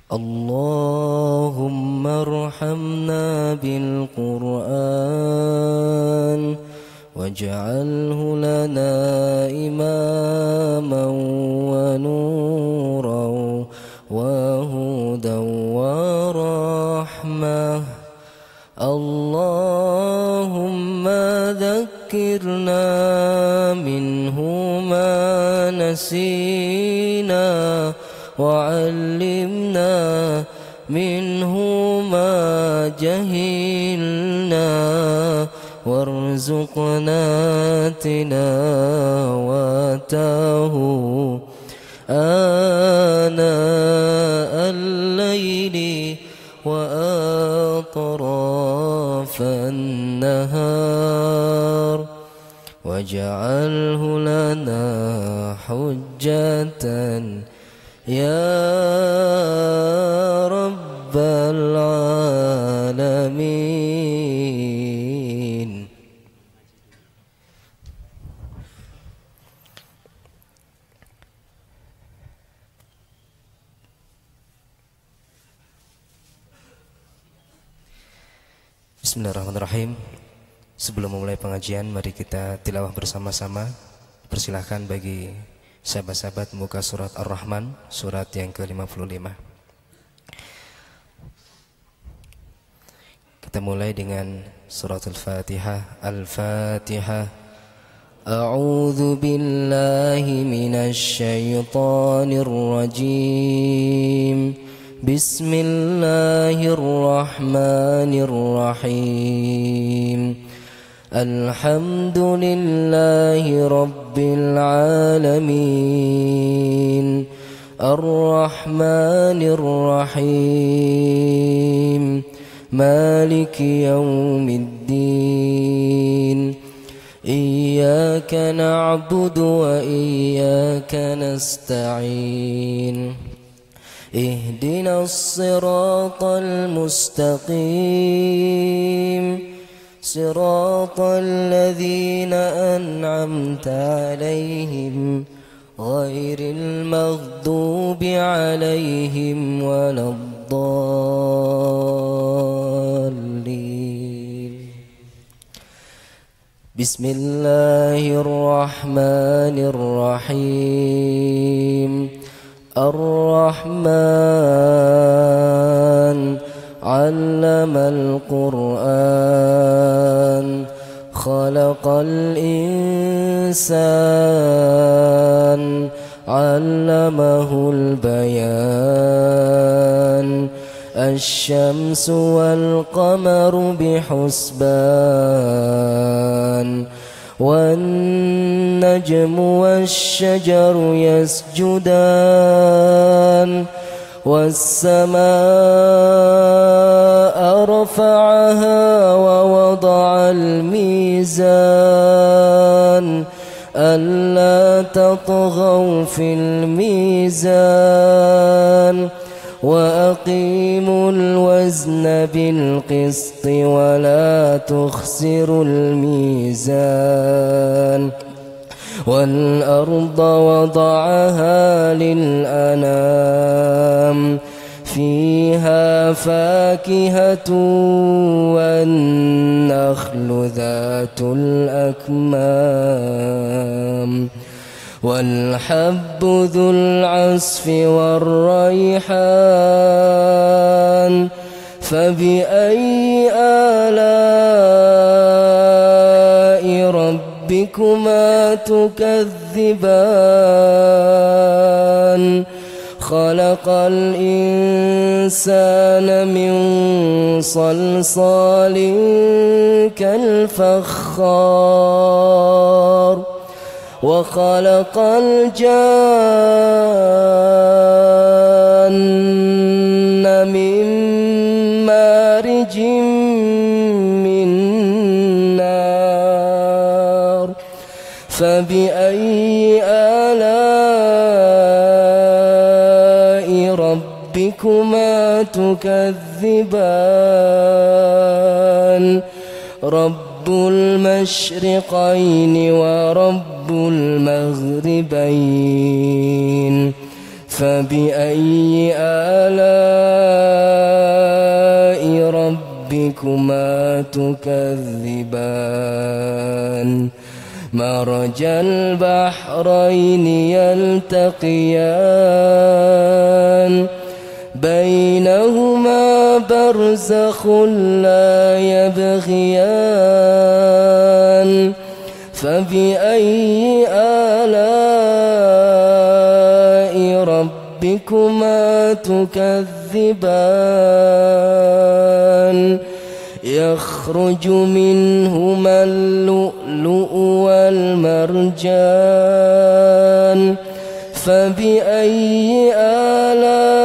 اللهم ارحمنا بالقرآن واجعله لنا إماما ونورا وهدى ورحمة. اللهم ذكرنا منه ما نسينا وعلمنا منه ما جهلنا وارزقنا تلاوته آناء الليل وأطراف النهار واجعله لنا حجة يا رب العالمين. Bismillahirrahmanirrahim. Sebelum memulai pengajian, mari kita tilawah bersama-sama. Persilahkan bagi sahabat-sahabat muka surat Ar-Rahman, surat yang ke-55. Kita mulai dengan surat Al-Fatihah. Al-Fatihah. A'udzu billahi minasy syaithanir rajim. Bismillahirrahmanirrahim. Alhamdulillahi rabbil alamin. Ar-Rahmanir Rahim. Maliki yaumiddin. Iyyaka na'budu wa iyyaka nasta'in. Ihdinas siratal mustaqim. صراط الذين أنعمت عليهم غير المغضوب عليهم ولا الضالين. بسم الله الرحمن الرحيم. الرحمن علم القرآن خلق الإنسان علمه البيان. الشمس والقمر بحسبان. والنجم والشجر يسجدان. والسماء رفعها ووضع الميزان ألا تطغوا في الميزان وأقيموا الوزن بالقسط ولا تخسروا الميزان. والأرض وضعها للأنام. فيها فاكهة والنخل ذات الأكمام. والحب ذو العصف والريحان. فبأي آلاء ربكما تكذبان. خلق الإنسان من صلصال كالفخار. وخلق الجان من مارج من نار. فبأي آلاء ربكما تكذبان. رب المشرقين ورب المغربين. فبأي آلاء ربكما تكذبان مرج البحرين يلتقيان بينهما برزخ لا يبغيان فبأي آلاء ربكما تكذبان يخرج منهما اللؤلؤ والمرجان فبأي آلاء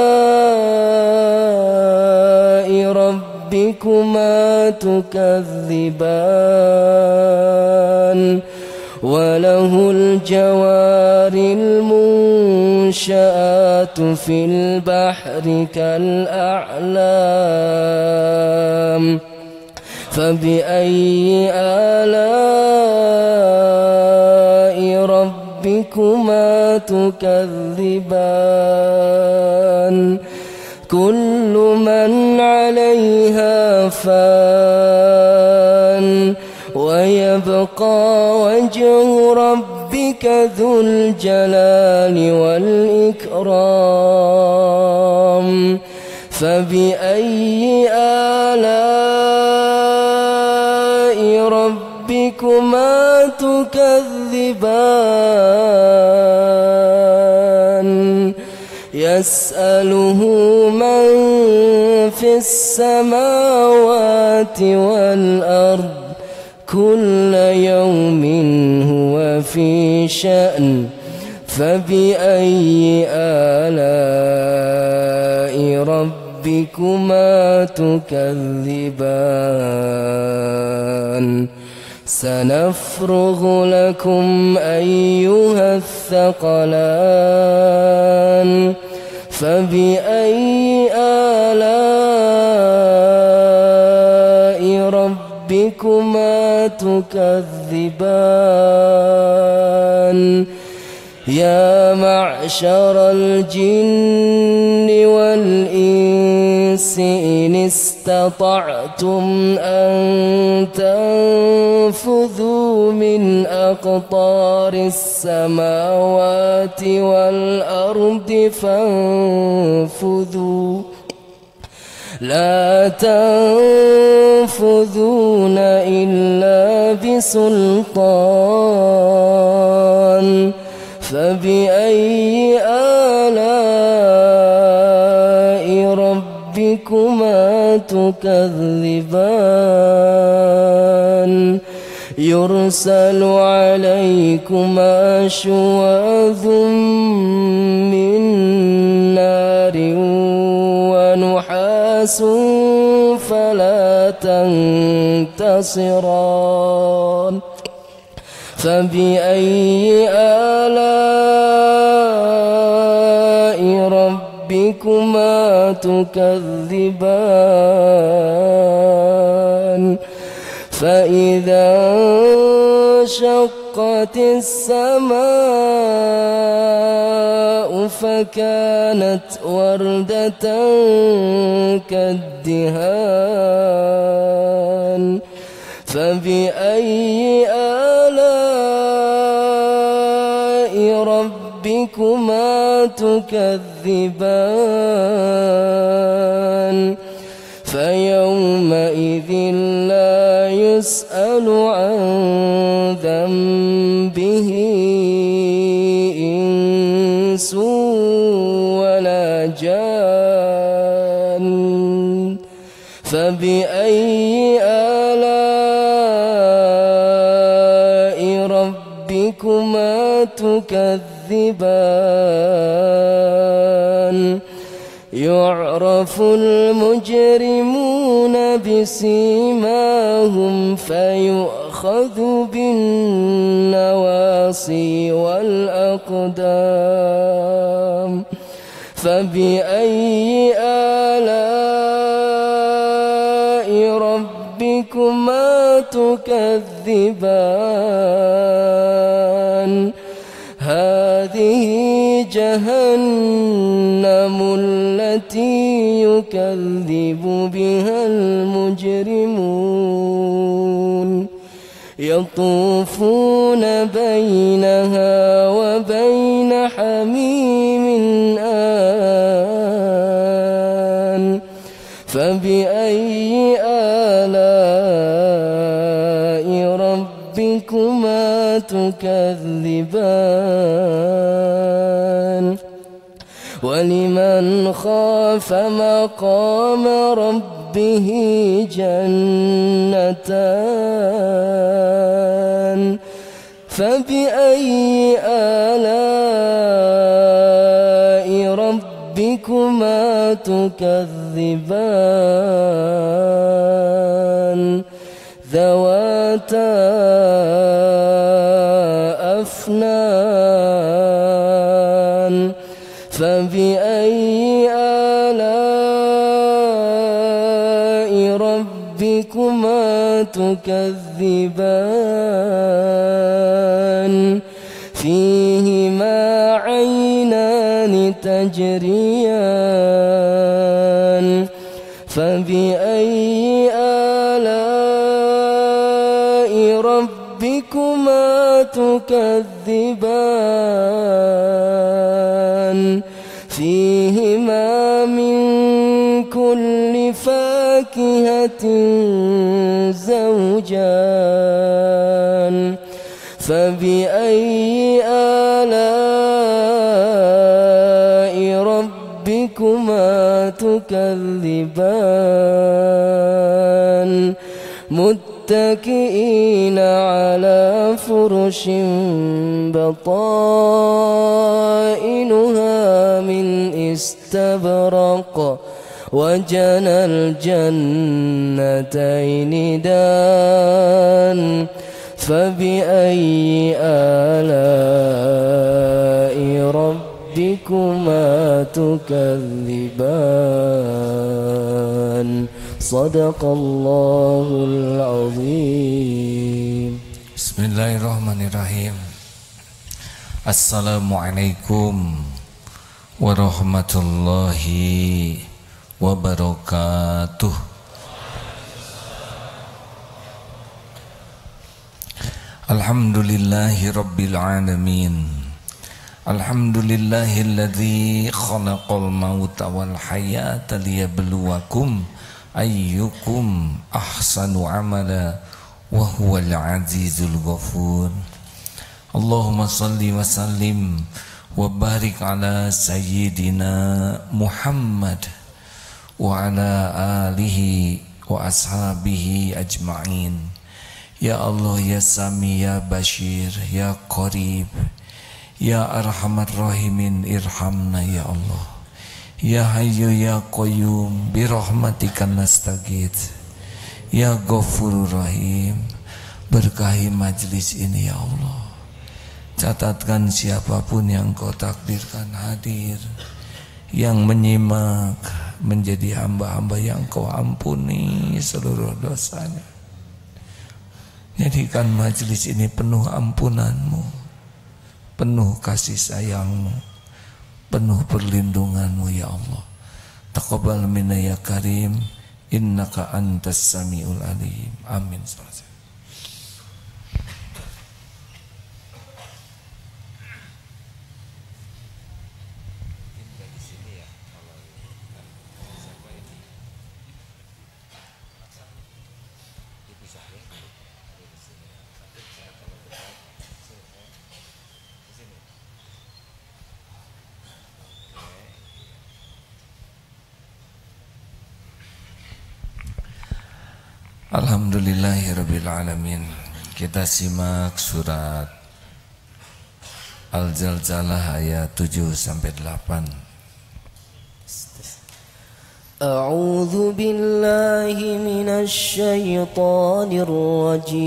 ربكما تكذبان وله الجوار المنشآت في البحر كالأعلام فبأي آلاء ربكما تكذبان كل من عليها فان ويبقى وجه ربك ذو الجلال والإكرام فبأي آلاء ربكما تكذبان يسأله من في السماوات والأرض كل يوم هو في شأن فبأي آلاء ربكما تكذبان سنفرغ لكم أيها الثقلان فبأي آلاء ربكما تكذبان يا معشر الجن والإنس إن استطعتم أن تنفذوا من أقطار السماوات والأرض فانفذوا لا تنفذون إلا بسلطان فبأي آلاء ربكما تكذبان يرسل عليكما شواظ من نار ونحاس فلا تنتصران فبأي آلاء ربكما تكذبان فإذا انشقت السماء فكانت وردة كالدهان فبأي آلاء ربكما تكذبان فيومئذ لا يسأل عن ذنبه إنس ولا جان فبأي آلاء ربكما تكذبان يعرف المجرمون بسيماهم فيؤخذ بالنواصي والأقدام فبأي آلاء ربكما تكذبان هذه جهنم التي يكذب بها المجرمون يطوفون بينها وبين حميم آن فبأي آلاء ربكما تكذبان ولمن خاف مقام ربه جنتان فبأي آلاء ربكما تكذبان ذواتا أفنان فبأي آلاء ربكما تكذبان فيهما عينان تجريان فبأي آلاء ربكما تكذبان فيهما من كل فاكهة زوجان فبأي آلاء ربكما تكذبان متكئين على فرش بطائنها من استبرق وجنى الجنتين دان فبأي آلاء ربكما تكذبان صدق الله العظيم. Bismillahirrahmanirrahim. Assalamualaikum warahmatullahi wabarakatuh. Alhamdulillahi rabbil alamin. Alhamdulillahilladzi khalaqal mauta wal hayata liyabluwakum ayyukum ahsanu amala wa huwal azizul ghafur. Allahumma salli wa sallim wa barik ala sayyidina Muhammad wa ala alihi wa ashabihi ajma'in. Ya Allah, ya Sami, ya Bashir, ya Qarib, ya Arhamar Rahimin, irhamna ya Allah. Ya Hayyu ya Qayyum, birahmatika nastaghits. Ya Ghafurur Rahim, berkahi majlis ini ya Allah. Catatkan siapapun yang Kau takdirkan hadir, yang menyimak, menjadi hamba-hamba yang Kau ampuni seluruh dosanya. Jadikan majlis ini penuh ampunan-Mu, penuh kasih sayang-Mu, penuh perlindungan-Mu ya Allah. Taqabbal minna ya Karim, innaka antas samiul alim. Amin. Alhamdulillahirabbil alamin. Kita simak surat Al-Zalzalah ayat 7 sampai 8. A'udzu billahi minasy syaithanir rajim.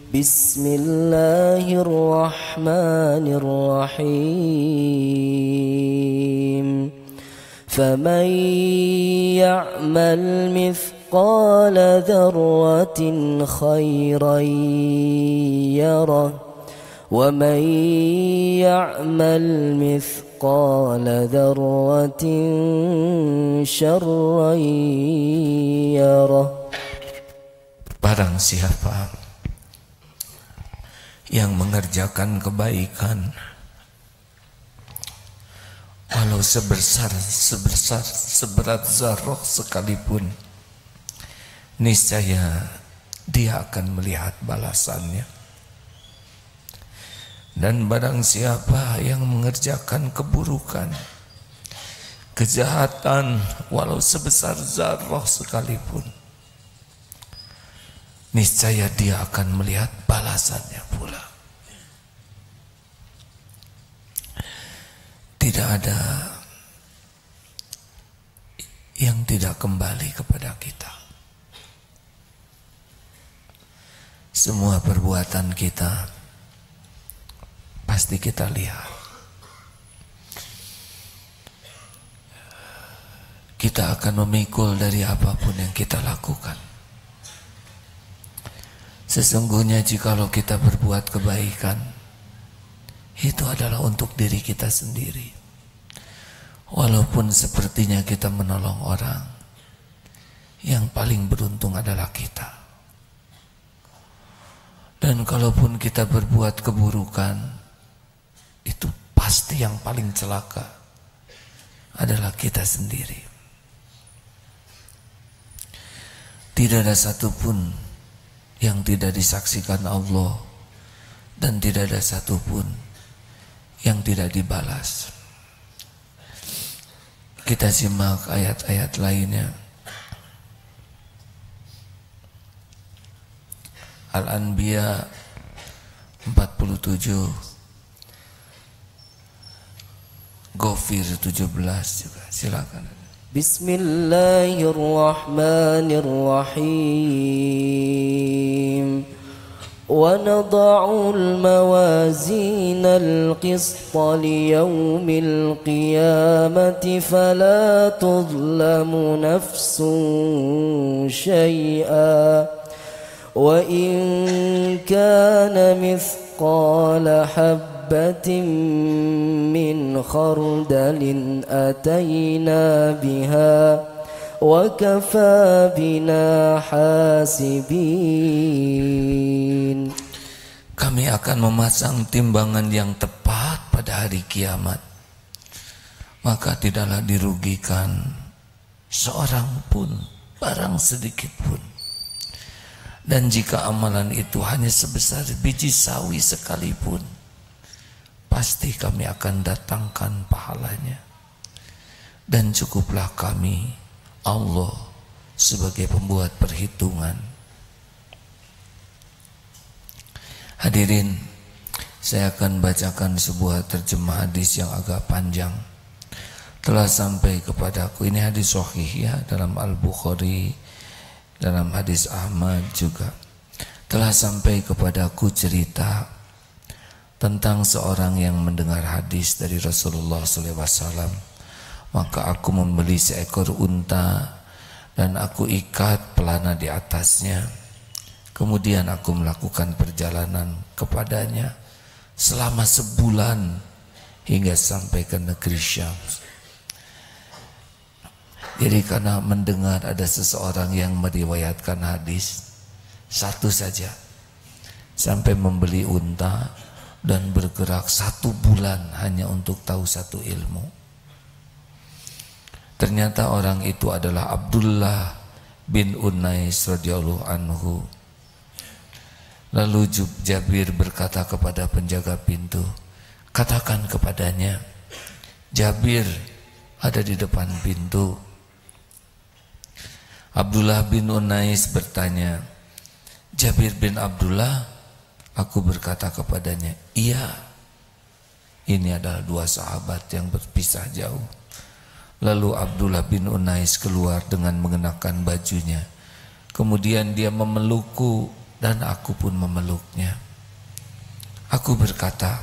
Bismillahirrahmanirrahim. فمن يعمل مثقال ذرة خيرا يره ومن يعمل مثقال ذرة شرا يره. Barang siapa yang mengerjakan kebaikan walau seberat zarrah sekalipun, niscaya dia akan melihat balasannya. Dan barang siapa yang mengerjakan keburukan, kejahatan walau sebesar zarrah sekalipun, niscaya dia akan melihat balasannya pula. Tidak ada yang tidak kembali kepada kita. Semua perbuatan kita pasti kita lihat. Kita akan memikul dari apapun yang kita lakukan. Sesungguhnya jikalau kita berbuat kebaikan, itu adalah untuk diri kita sendiri. Walaupun sepertinya kita menolong orang, yang paling beruntung adalah kita. Dan kalaupun kita berbuat keburukan, itu pasti yang paling celaka adalah kita sendiri. Tidak ada satupun yang tidak disaksikan Allah, dan tidak ada satupun yang tidak dibalas. Kita simak ayat-ayat lainnya. Al-Anbiya 47, Ghafir 17 juga. Silakan. Bismillahirrahmanirrahim. وَنَضَعُ الْمَوَازِينَ الْقِسْطَ لِيَوْمِ الْقِيَامَةِ فَلَا تُظْلَمُ نَفْسٌ شَيْئًا وَإِنْ كَانَ مِثْقَالَ حَبَّةٍ مِّنْ خَرْدَلٍ أَتَيْنَا بِهَا وَكَفَى بِنَا حَاسِبِينَ. Kami akan memasang timbangan yang tepat pada hari kiamat, maka tidaklah dirugikan seorang pun, barang sedikit pun. Dan jika amalan itu hanya sebesar biji sawi sekalipun, pasti kami akan datangkan pahalanya. Dan cukuplah kami, Allah, sebagai pembuat perhitungan. Hadirin, saya akan bacakan sebuah terjemah hadis yang agak panjang. Telah sampai kepadaku, ini hadis sahih ya, dalam Al-Bukhari, dalam hadis Ahmad juga. Telah sampai kepadaku cerita tentang seorang yang mendengar hadis dari Rasulullah SAW. Maka aku membeli seekor unta dan aku ikat pelana di atasnya. Kemudian aku melakukan perjalanan kepadanya selama sebulan hingga sampai ke negeri Syam. Jadi karena mendengar ada seseorang yang meriwayatkan hadis satu saja, sampai membeli unta dan bergerak 1 bulan hanya untuk tahu satu ilmu. Ternyata orang itu adalah Abdullah bin Unais radhiyallahu anhu. Lalu Jabir berkata kepada penjaga pintu, katakan kepadanya, Jabir ada di depan pintu. Abdullah bin Unais bertanya, Jabir bin Abdullah? Aku berkata kepadanya, iya. Ini adalah 2 sahabat yang berpisah jauh. Lalu Abdullah bin Unais keluar dengan mengenakan bajunya. Kemudian dia memelukku dan aku pun memeluknya. Aku berkata,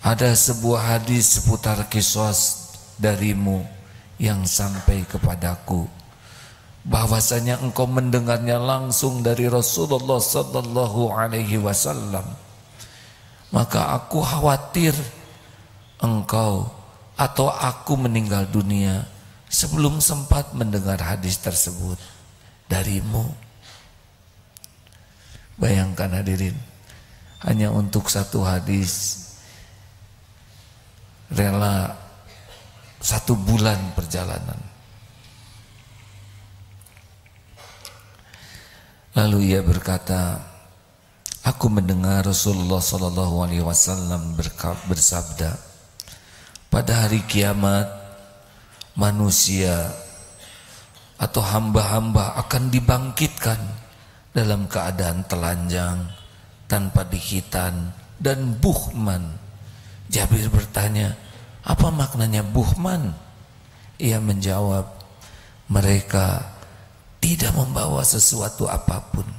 ada sebuah hadis seputar qisas darimu yang sampai kepadaku, bahwasanya engkau mendengarnya langsung dari Rasulullah sallallahu alaihi wasallam. maka aku khawatir engkau atau aku meninggal dunia sebelum sempat mendengar hadis tersebut darimu. Bayangkan hadirin, hanya untuk satu hadis rela 1 bulan perjalanan. Lalu ia berkata, aku mendengar Rasulullah SAW bersabda, pada hari kiamat manusia atau hamba-hamba akan dibangkitkan dalam keadaan telanjang, tanpa dihitan dan buhman. Jabir bertanya, apa maknanya buhman? Ia menjawab, mereka tidak membawa sesuatu apapun.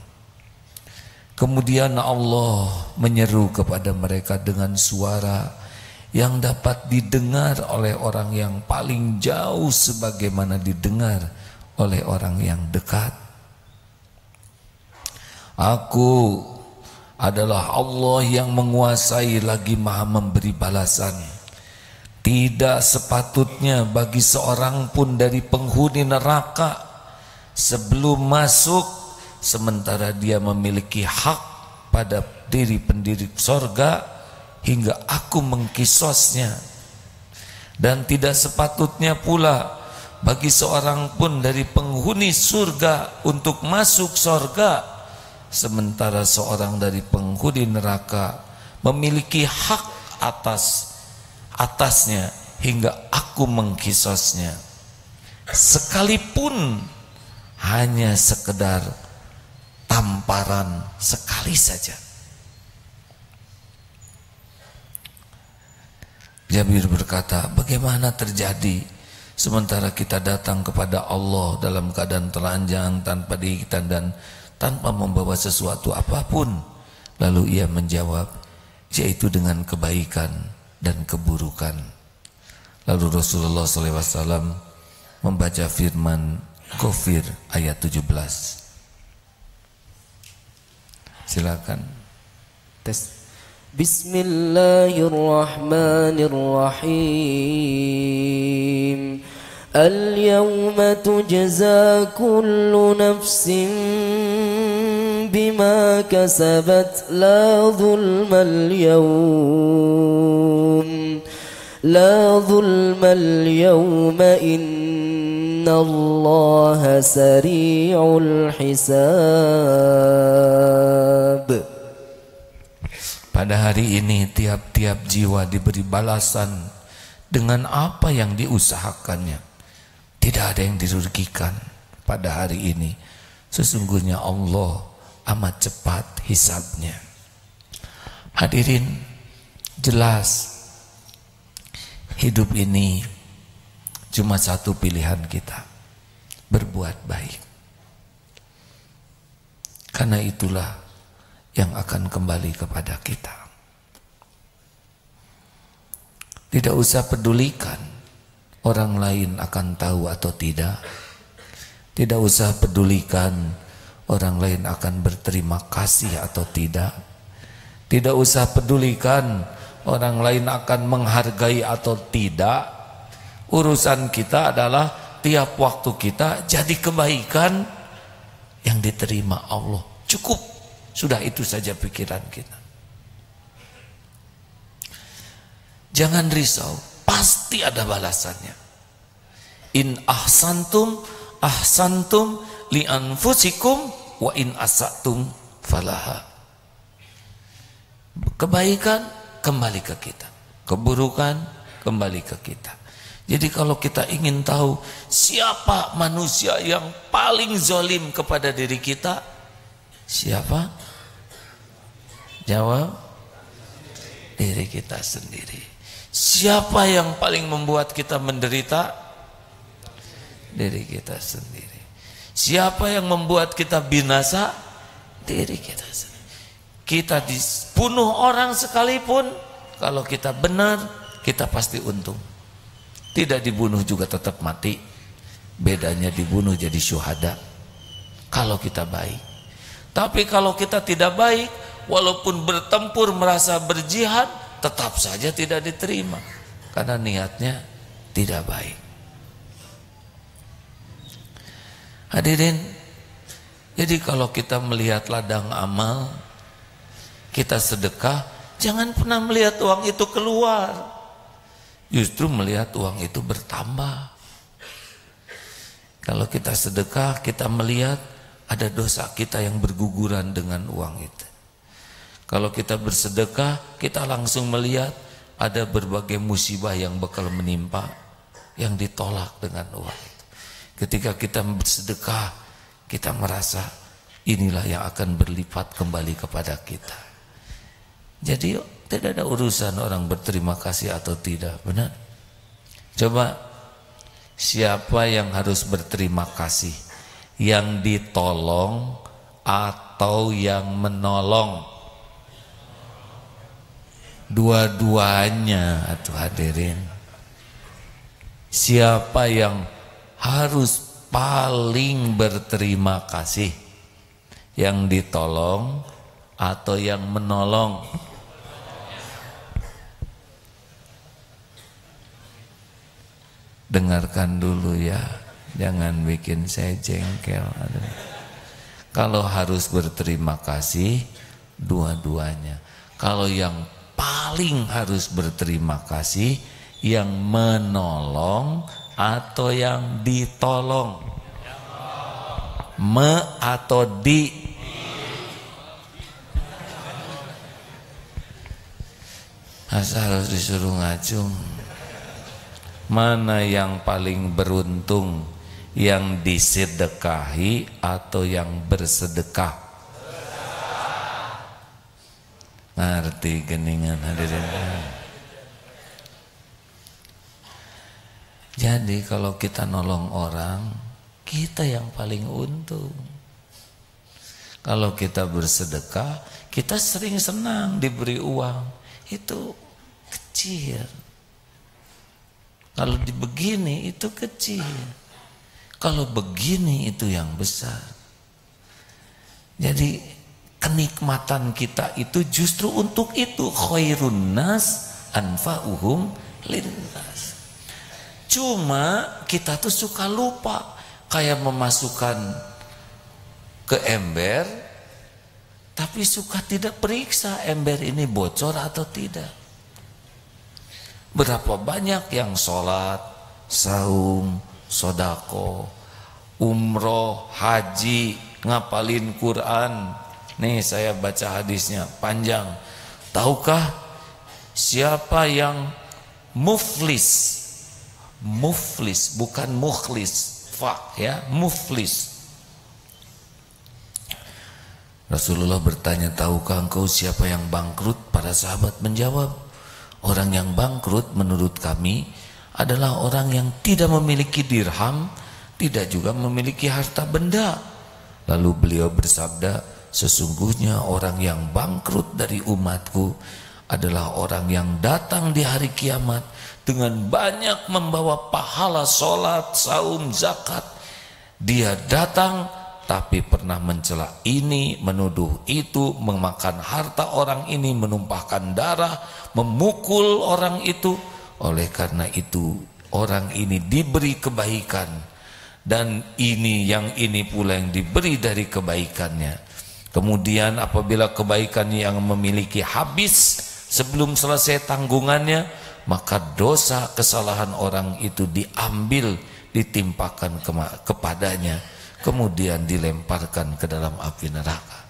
Kemudian Allah menyeru kepada mereka dengan suara yang dapat didengar oleh orang yang paling jauh sebagaimana didengar oleh orang yang dekat. Aku adalah Allah yang menguasai lagi Maha memberi balasan. Tidak sepatutnya bagi seorang pun dari penghuni neraka sebelum masuk sementara dia memiliki hak pada diri pendiri sorga hingga aku mengkisosnya, dan tidak sepatutnya pula bagi seorang pun dari penghuni surga untuk masuk surga sementara seorang dari penghuni neraka memiliki hak atasnya hingga aku mengkisosnya, sekalipun hanya sekedar tamparan sekali saja. Jabir berkata, bagaimana terjadi sementara kita datang kepada Allah dalam keadaan telanjang, tanpa diikat dan tanpa membawa sesuatu apapun? Lalu ia menjawab, yaitu dengan kebaikan dan keburukan. Lalu Rasulullah SAW membaca firman Ghafir ayat 17. Silakan. Tes. Bismillahirrahmanirrahim. Al-yawma tujza kullu nafsin bima kasabat la zulmal yawm. La zulmal yawma innallaha sari'ul hisab. Pada hari ini tiap-tiap jiwa diberi balasan dengan apa yang diusahakannya. Tidak ada yang dirugikan pada hari ini. Sesungguhnya Allah amat cepat hisabnya. Hadirin, jelas hidup ini cuma satu pilihan kita, berbuat baik. Karena itulah yang akan kembali kepada kita. Tidak usah pedulikan orang lain akan tahu atau tidak. Tidak usah pedulikan orang lain akan berterima kasih atau tidak. Tidak usah pedulikan orang lain akan menghargai atau tidak. Urusan kita adalah tiap waktu kita jadi kebaikan yang diterima Allah. Cukup. Sudah itu saja pikiran kita. Jangan risau, pasti ada balasannya. In ahsantum li anfusikum wa in asatum falaha. Kebaikan kembali ke kita, keburukan kembali ke kita. Jadi kalau kita ingin tahu siapa manusia yang paling zalim kepada diri kita, siapa? Jawab, diri kita sendiri. Siapa yang paling membuat kita menderita? Diri kita sendiri. Siapa yang membuat kita binasa? Diri kita sendiri. Kita dibunuh orang sekalipun, kalau kita benar, kita pasti untung. Tidak dibunuh juga tetap mati. Bedanya dibunuh jadi syuhada kalau kita baik. Tapi kalau kita tidak baik, walaupun bertempur merasa berjihad, tetap saja tidak diterima karena niatnya tidak baik. Hadirin, jadi kalau kita melihat ladang amal, kita sedekah, jangan pernah melihat uang itu keluar, justru melihat uang itu bertambah. Kalau kita sedekah, kita melihat ada dosa kita yang berguguran dengan uang itu. Kalau kita bersedekah, kita langsung melihat ada berbagai musibah yang bakal menimpa, yang ditolak dengan uang itu. Ketika kita bersedekah, kita merasa inilah yang akan berlipat kembali kepada kita. Jadi tidak ada urusan orang berterima kasih atau tidak, benar? Coba, siapa yang harus berterima kasih? Yang ditolong atau yang menolong? Dua-duanya, atuh hadirin. Siapa yang harus paling berterima kasih? Yang ditolong atau yang menolong? Dengarkan dulu ya, jangan bikin saya jengkel. Kalau harus berterima kasih, dua-duanya. Kalau yang paling harus berterima kasih, yang menolong atau yang ditolong? Me atau di? Masa harus disuruh ngacung? Mana yang paling beruntung, yang disedekahi atau yang bersedekah? Ngerti geningan hadirin? Jadi kalau kita nolong orang, kita yang paling untung. Kalau kita bersedekah, kita sering senang diberi uang, itu kecil. Kalau begini itu kecil, kalau begini itu yang besar. Jadi kenikmatan kita itu justru untuk itu. Khairun nas anfa'uhum linnas. Cuma kita tuh suka lupa, kayak memasukkan ke ember, tapi suka tidak periksa ember ini bocor atau tidak. Berapa banyak yang sholat, saum, sodako, umroh, haji, ngapalin Quran. Nih saya baca hadisnya panjang. Tahukah siapa yang muflis? Muflis bukan mukhlis, fa ya, muflis. Rasulullah bertanya, tahukah engkau siapa yang bangkrut? Para sahabat menjawab, orang yang bangkrut menurut kami adalah orang yang tidak memiliki dirham, tidak juga memiliki harta benda. Lalu beliau bersabda, sesungguhnya orang yang bangkrut dari umatku adalah orang yang datang di hari kiamat dengan banyak membawa pahala sholat, saum, zakat. Dia datang tapi pernah mencela ini, menuduh itu, memakan harta orang ini, menumpahkan darah, memukul orang itu. Oleh karena itu orang ini diberi kebaikan, dan yang ini pula yang diberi dari kebaikannya. Kemudian apabila kebaikan yang memiliki habis sebelum selesai tanggungannya, maka dosa kesalahan orang itu diambil, ditimpakan kepadanya, kemudian dilemparkan ke dalam api neraka.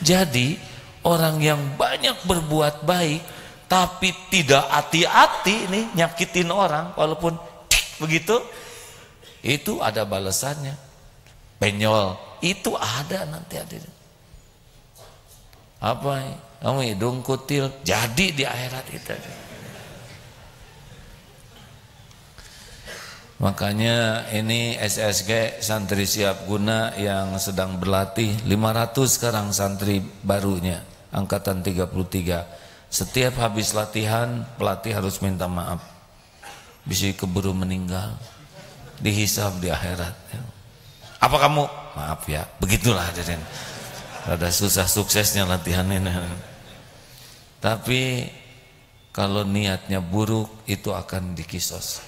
Jadi orang yang banyak berbuat baik tapi tidak hati-hati nih nyakitin orang, walaupun begitu, itu ada balasannya. Penyol itu ada nanti, ada. Apa? Kamu hidung kutil, jadi di akhirat kita. Makanya ini SSG santri siap guna yang sedang berlatih, 500 sekarang santri barunya angkatan 33. Setiap habis latihan pelatih harus minta maaf, bisa keburu meninggal, dihisab di akhirat. Apa kamu? Maaf ya, begitulah hadirin. Rada susah suksesnya latihan ini. Tapi kalau niatnya buruk itu akan dikisos.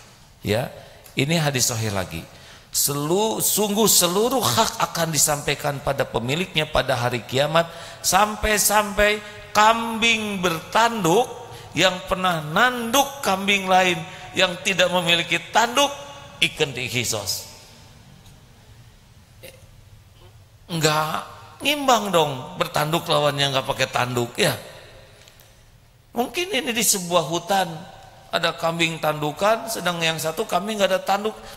Ya, ini hadis sahih lagi. Sungguh seluruh hak akan disampaikan pada pemiliknya pada hari kiamat, sampai-sampai kambing bertanduk yang pernah nanduk kambing lain yang tidak memiliki tanduk ikut dikisos. Enggak ngimbang dong bertanduk lawan yang enggak pakai tanduk ya. Mungkin ini di sebuah hutan ada kambing tandukan, sedang yang satu kambing enggak ada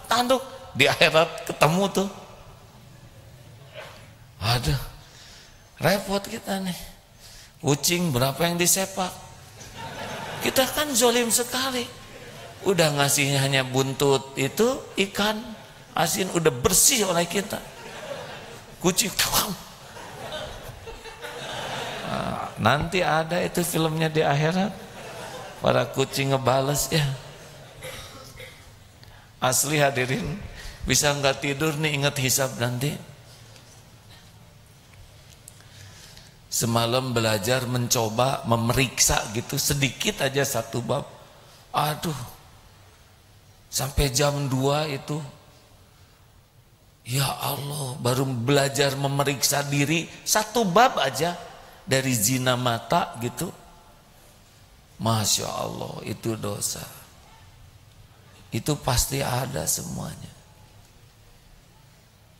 tanduk. Di akhirat ketemu tuh. Aduh, repot kita nih. Kucing berapa yang disepak? Kita kan zolim sekali. Udah ngasihnya hanya buntut itu ikan asin udah bersih oleh kita. Kucing nanti ada itu filmnya di akhirat, para kucing ngebales ya. Asli hadirin, bisa nggak tidur nih ingat hisab nanti. Semalam belajar mencoba memeriksa gitu sedikit aja satu bab. Aduh, sampai jam 2 itu. Ya Allah, baru belajar memeriksa diri satu bab aja. Dari zina mata gitu. Masya Allah, itu dosa. Itu pasti ada semuanya.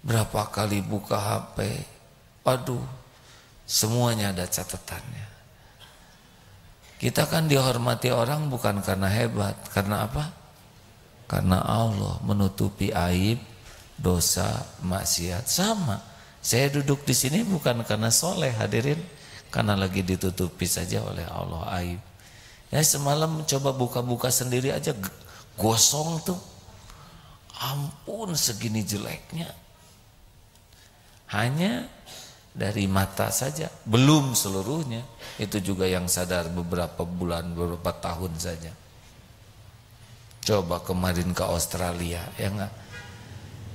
Berapa kali buka HP, aduh, semuanya ada catatannya. Kita kan dihormati orang bukan karena hebat. Karena apa? Karena Allah menutupi aib, dosa, maksiat. Sama, saya duduk di sini bukan karena soleh hadirin, karena lagi ditutupi saja oleh Allah aib. Ya semalam coba buka-buka sendiri aja gosong tuh. Ampun segini jeleknya. Hanya dari mata saja, belum seluruhnya. Itu juga yang sadar beberapa bulan, beberapa tahun saja. Coba kemarin ke Australia, ya enggak?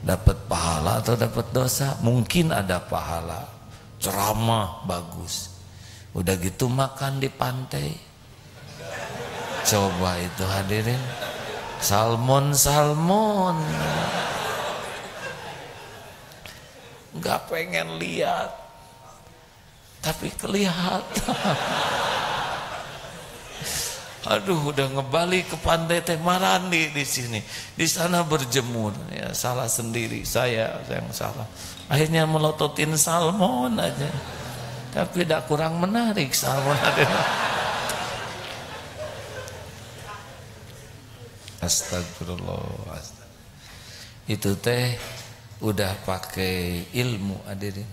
Dapat pahala atau dapat dosa? Mungkin ada pahala. Ceramah bagus. Udah gitu makan di pantai. Coba itu hadirin, salmon. Nggak pengen lihat, tapi kelihatan. Aduh, udah ngebalik ke pantai teh marandi di sini, di sana berjemur. Ya salah sendiri, saya yang salah. Akhirnya melototin salmon aja. Tapi tidak kurang menarik salmon ada. Astagfirullah. Itu teh udah pakai ilmu hadirin.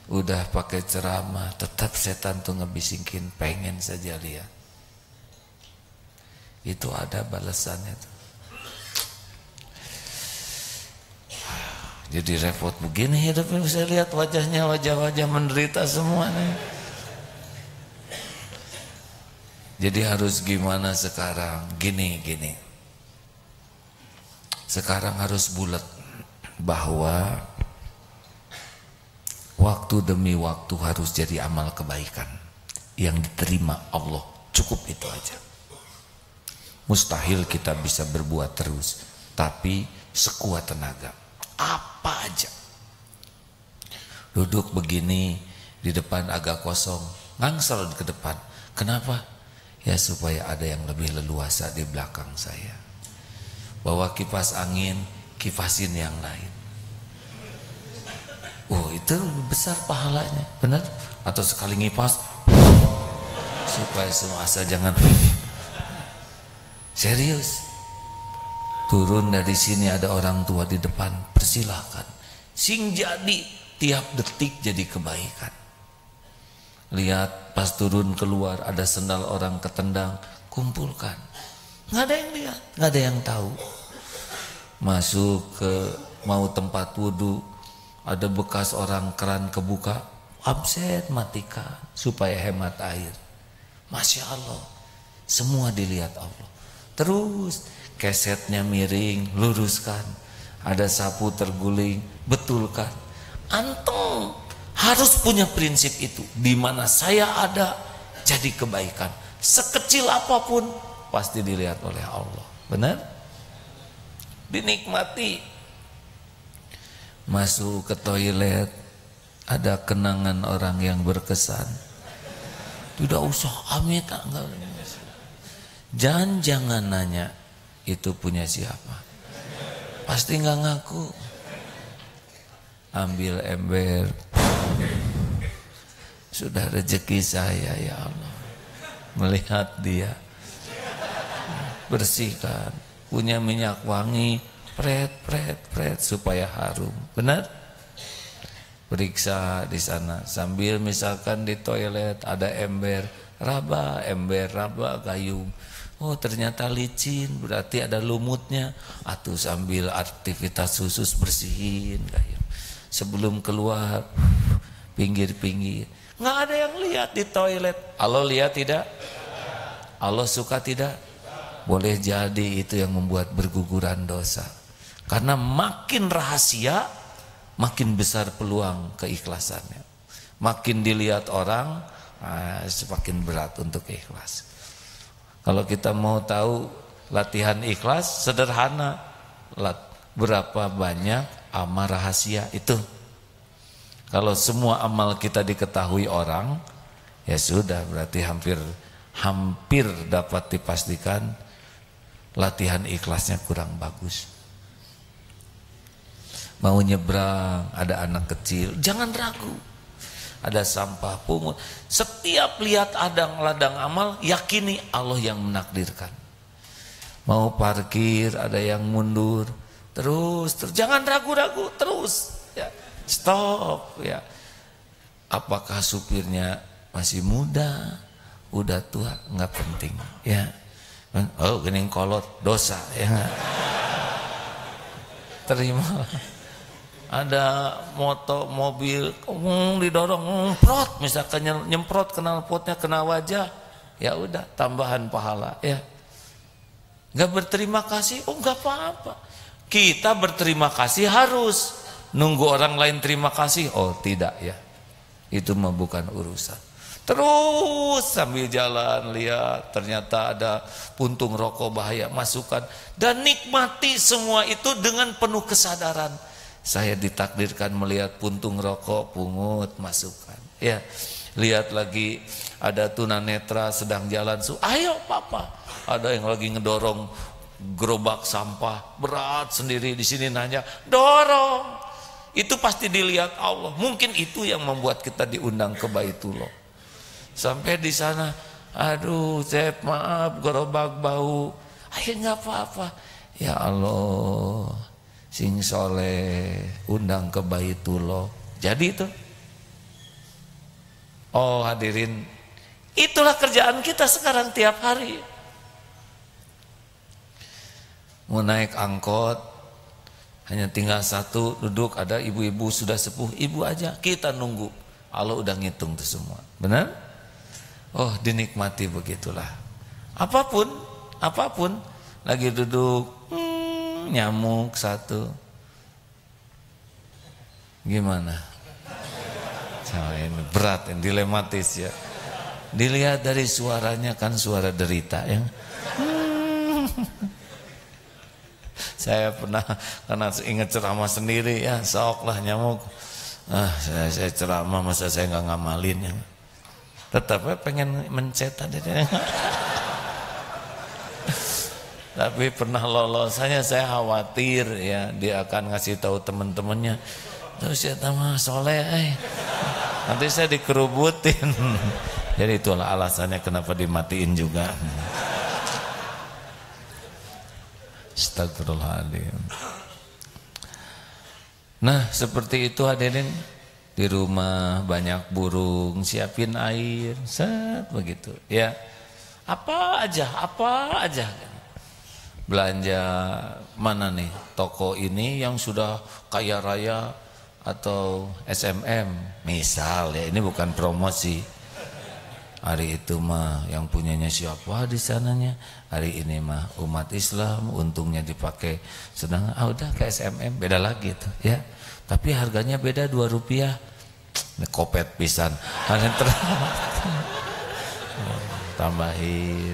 Udah pakai ceramah, tetap setan tuh ngebisikin pengen saja lihat. Itu ada balasannya tuh. Jadi repot begini hidupnya, bisa lihat wajahnya, wajah-wajah menderita semua nih. Jadi harus gimana sekarang? Gini. Sekarang harus bulat bahwa waktu demi waktu harus jadi amal kebaikan yang diterima Allah. Cukup itu aja. Mustahil kita bisa berbuat terus, tapi sekuat tenaga. Apa aja. Duduk begini di depan agak kosong, ngangsel ke depan. Kenapa? Ya supaya ada yang lebih leluasa di belakang saya. Bawa kipas angin, kipasin yang lain. Oh, itu besar pahalanya, benar? Atau sekali ngipas supaya semua asal jangan. Serius. Turun dari sini ada orang tua di depan, persilahkan. Sing jadi tiap detik jadi kebaikan. Lihat pas turun keluar ada sendal orang ketendang, kumpulkan. Nggak ada yang lihat, nggak ada yang tahu. Masuk ke mau tempat wudhu, ada bekas orang keran kebuka, absen matikan supaya hemat air. Masya Allah, semua dilihat Allah. Terus kesetnya miring, luruskan. Ada sapu terguling, betulkan. Anteng, Harus punya prinsip itu. Di mana saya ada, jadi kebaikan. Sekecil apapun, pasti dilihat oleh Allah. Benar? Dinikmati. Masuk ke toilet, ada kenangan orang yang berkesan. Tidak usah amit, jangan nanya itu punya siapa. Pasti nggak ngaku. Ambil ember, sudah rezeki saya ya Allah. Melihat dia, bersihkan, punya minyak wangi, pret supaya harum. Benar? Periksa di sana sambil misalkan di toilet ada ember raba gayung. Oh ternyata licin, berarti ada lumutnya. Atuh sambil aktivitas khusus bersihin gayung. Sebelum keluar pinggir-pinggir. Nggak ada yang lihat di toilet. Allah lihat tidak? Allah suka tidak? Boleh jadi itu yang membuat berguguran dosa. Karena makin rahasia, makin besar peluang keikhlasannya. Makin dilihat orang, semakin berat untuk ikhlas. Kalau kita mau tahu latihan ikhlas, sederhana. Berapa banyak amal rahasia itu. Kalau semua amal kita diketahui orang, ya sudah, berarti hampir dapat dipastikan latihan ikhlasnya kurang bagus. Mau nyebrang, ada anak kecil, jangan ragu. Ada sampah, pungut. Setiap lihat ladang amal, yakini Allah yang menakdirkan. Mau parkir, ada yang mundur, terus jangan ragu-ragu, terus ya. Stop ya. Apakah supirnya masih muda, udah tua, nggak penting ya. Oh gening kolot, dosa ya. Terima. Ada mobil didorong, prot, misalkan nyemprot knalpotnya kena wajah, ya udah tambahan pahala ya. Nggak berterima kasih, oh nggak apa-apa. Kita berterima kasih harus. Nunggu orang lain terima kasih, oh tidak ya. Itu mah bukan urusan. Terus sambil jalan lihat ternyata ada puntung rokok bahaya, masukkan. Dan nikmati semua itu dengan penuh kesadaran. Saya ditakdirkan melihat puntung rokok, pungut, masukkan ya. Lihat lagi ada tunanetra sedang jalan, ayo papa. Ada yang lagi ngedorong gerobak sampah berat sendiri, di sini nanya dorong. Itu pasti dilihat Allah. Mungkin itu yang membuat kita diundang ke Baitullah. Sampai di sana, aduh, Cep, maaf, gerobak bau. Ayo nggak apa-apa. Ya Allah, sing soleh, undang ke Baitullah. Jadi itu. Oh hadirin, itulah kerjaan kita sekarang tiap hari. Mau naik angkot, hanya tinggal satu, duduk, ada ibu-ibu sudah sepuh, ibu aja, kita nunggu. Allah udah ngitung itu semua. Benar? Oh dinikmati begitulah. Apapun, lagi duduk, nyamuk satu. Gimana? Ini berat, ini dilematis ya. Dilihat dari suaranya kan suara derita ya. Saya pernah, karena ingat ceramah sendiri ya, sok lah nyamuk. Saya ceramah masa saya nggak ngamalin ya. Tetap pengen mencet tadi. Tapi pernah lolos, saya khawatir ya dia akan ngasih tahu teman-temannya. Terus ya tamah soleh, nanti saya dikerubutin. Jadi itulah alasannya kenapa dimatiin juga. Astagfirullahaladzim. Nah seperti itu hadirin. Di rumah banyak burung, siapin air, set begitu ya. Apa aja. Belanja mana nih, toko ini yang sudah kaya raya atau SMM misal ya, ini bukan promosi. Hari itu mah yang punyanya siapa di sananya, hari ini mah umat Islam, untungnya dipakai. Sedang udah ke SMM beda lagi tuh ya. Tapi harganya beda 2 rupiah. Ini kopet pisan. Tambahin.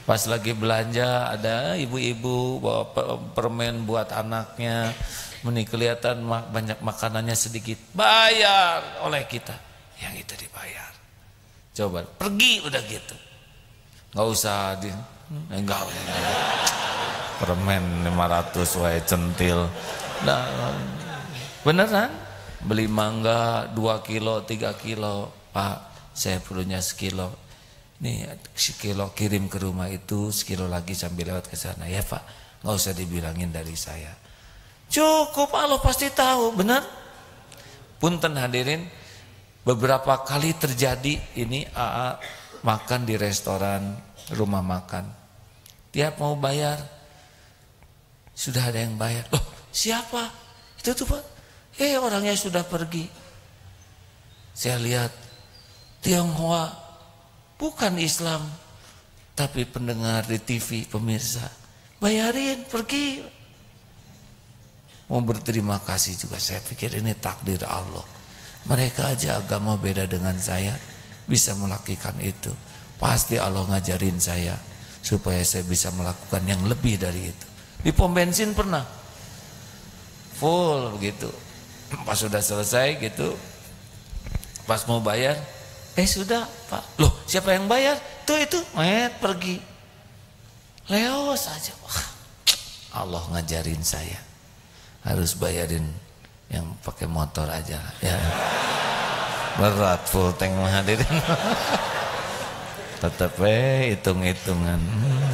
Pas lagi belanja ada ibu-ibu bawa permen buat anaknya. Ini kelihatan banyak makanannya sedikit. Bayar oleh kita. Yang itu dibayar. Coba pergi udah gitu. Nggak usah enggak. Permen 500 wae centil. Nah, beneran beli mangga 2 kilo 3 kilo, Pak saya perlunya sekilo, nih sekilo kirim ke rumah itu, sekilo lagi sambil lewat ke sana. Ya Pak, nggak usah dibilangin dari saya, cukup Allah pasti tahu. Benar. Punten hadirin, beberapa kali terjadi ini. AA makan di restoran, rumah makan, tiap mau bayar sudah ada yang bayar. Loh siapa itu tuh Pak? Orangnya sudah pergi. Saya lihat Tionghoa, bukan Islam, tapi pendengar di TV, pemirsa. Bayarin, pergi. Mau berterima kasih juga. Saya pikir ini takdir Allah. Mereka aja agama beda dengan saya, bisa melakukan itu. Pasti Allah ngajarin saya supaya saya bisa melakukan yang lebih dari itu. Di pom bensin pernah full begitu. Pas sudah selesai gitu, pas mau bayar, sudah Pak. Loh siapa yang bayar? Itu pergi. Leos aja. Wah, Allah ngajarin saya harus bayarin yang pakai motor aja ya. Berat full tank hadirin. Tetap hitung-hitungan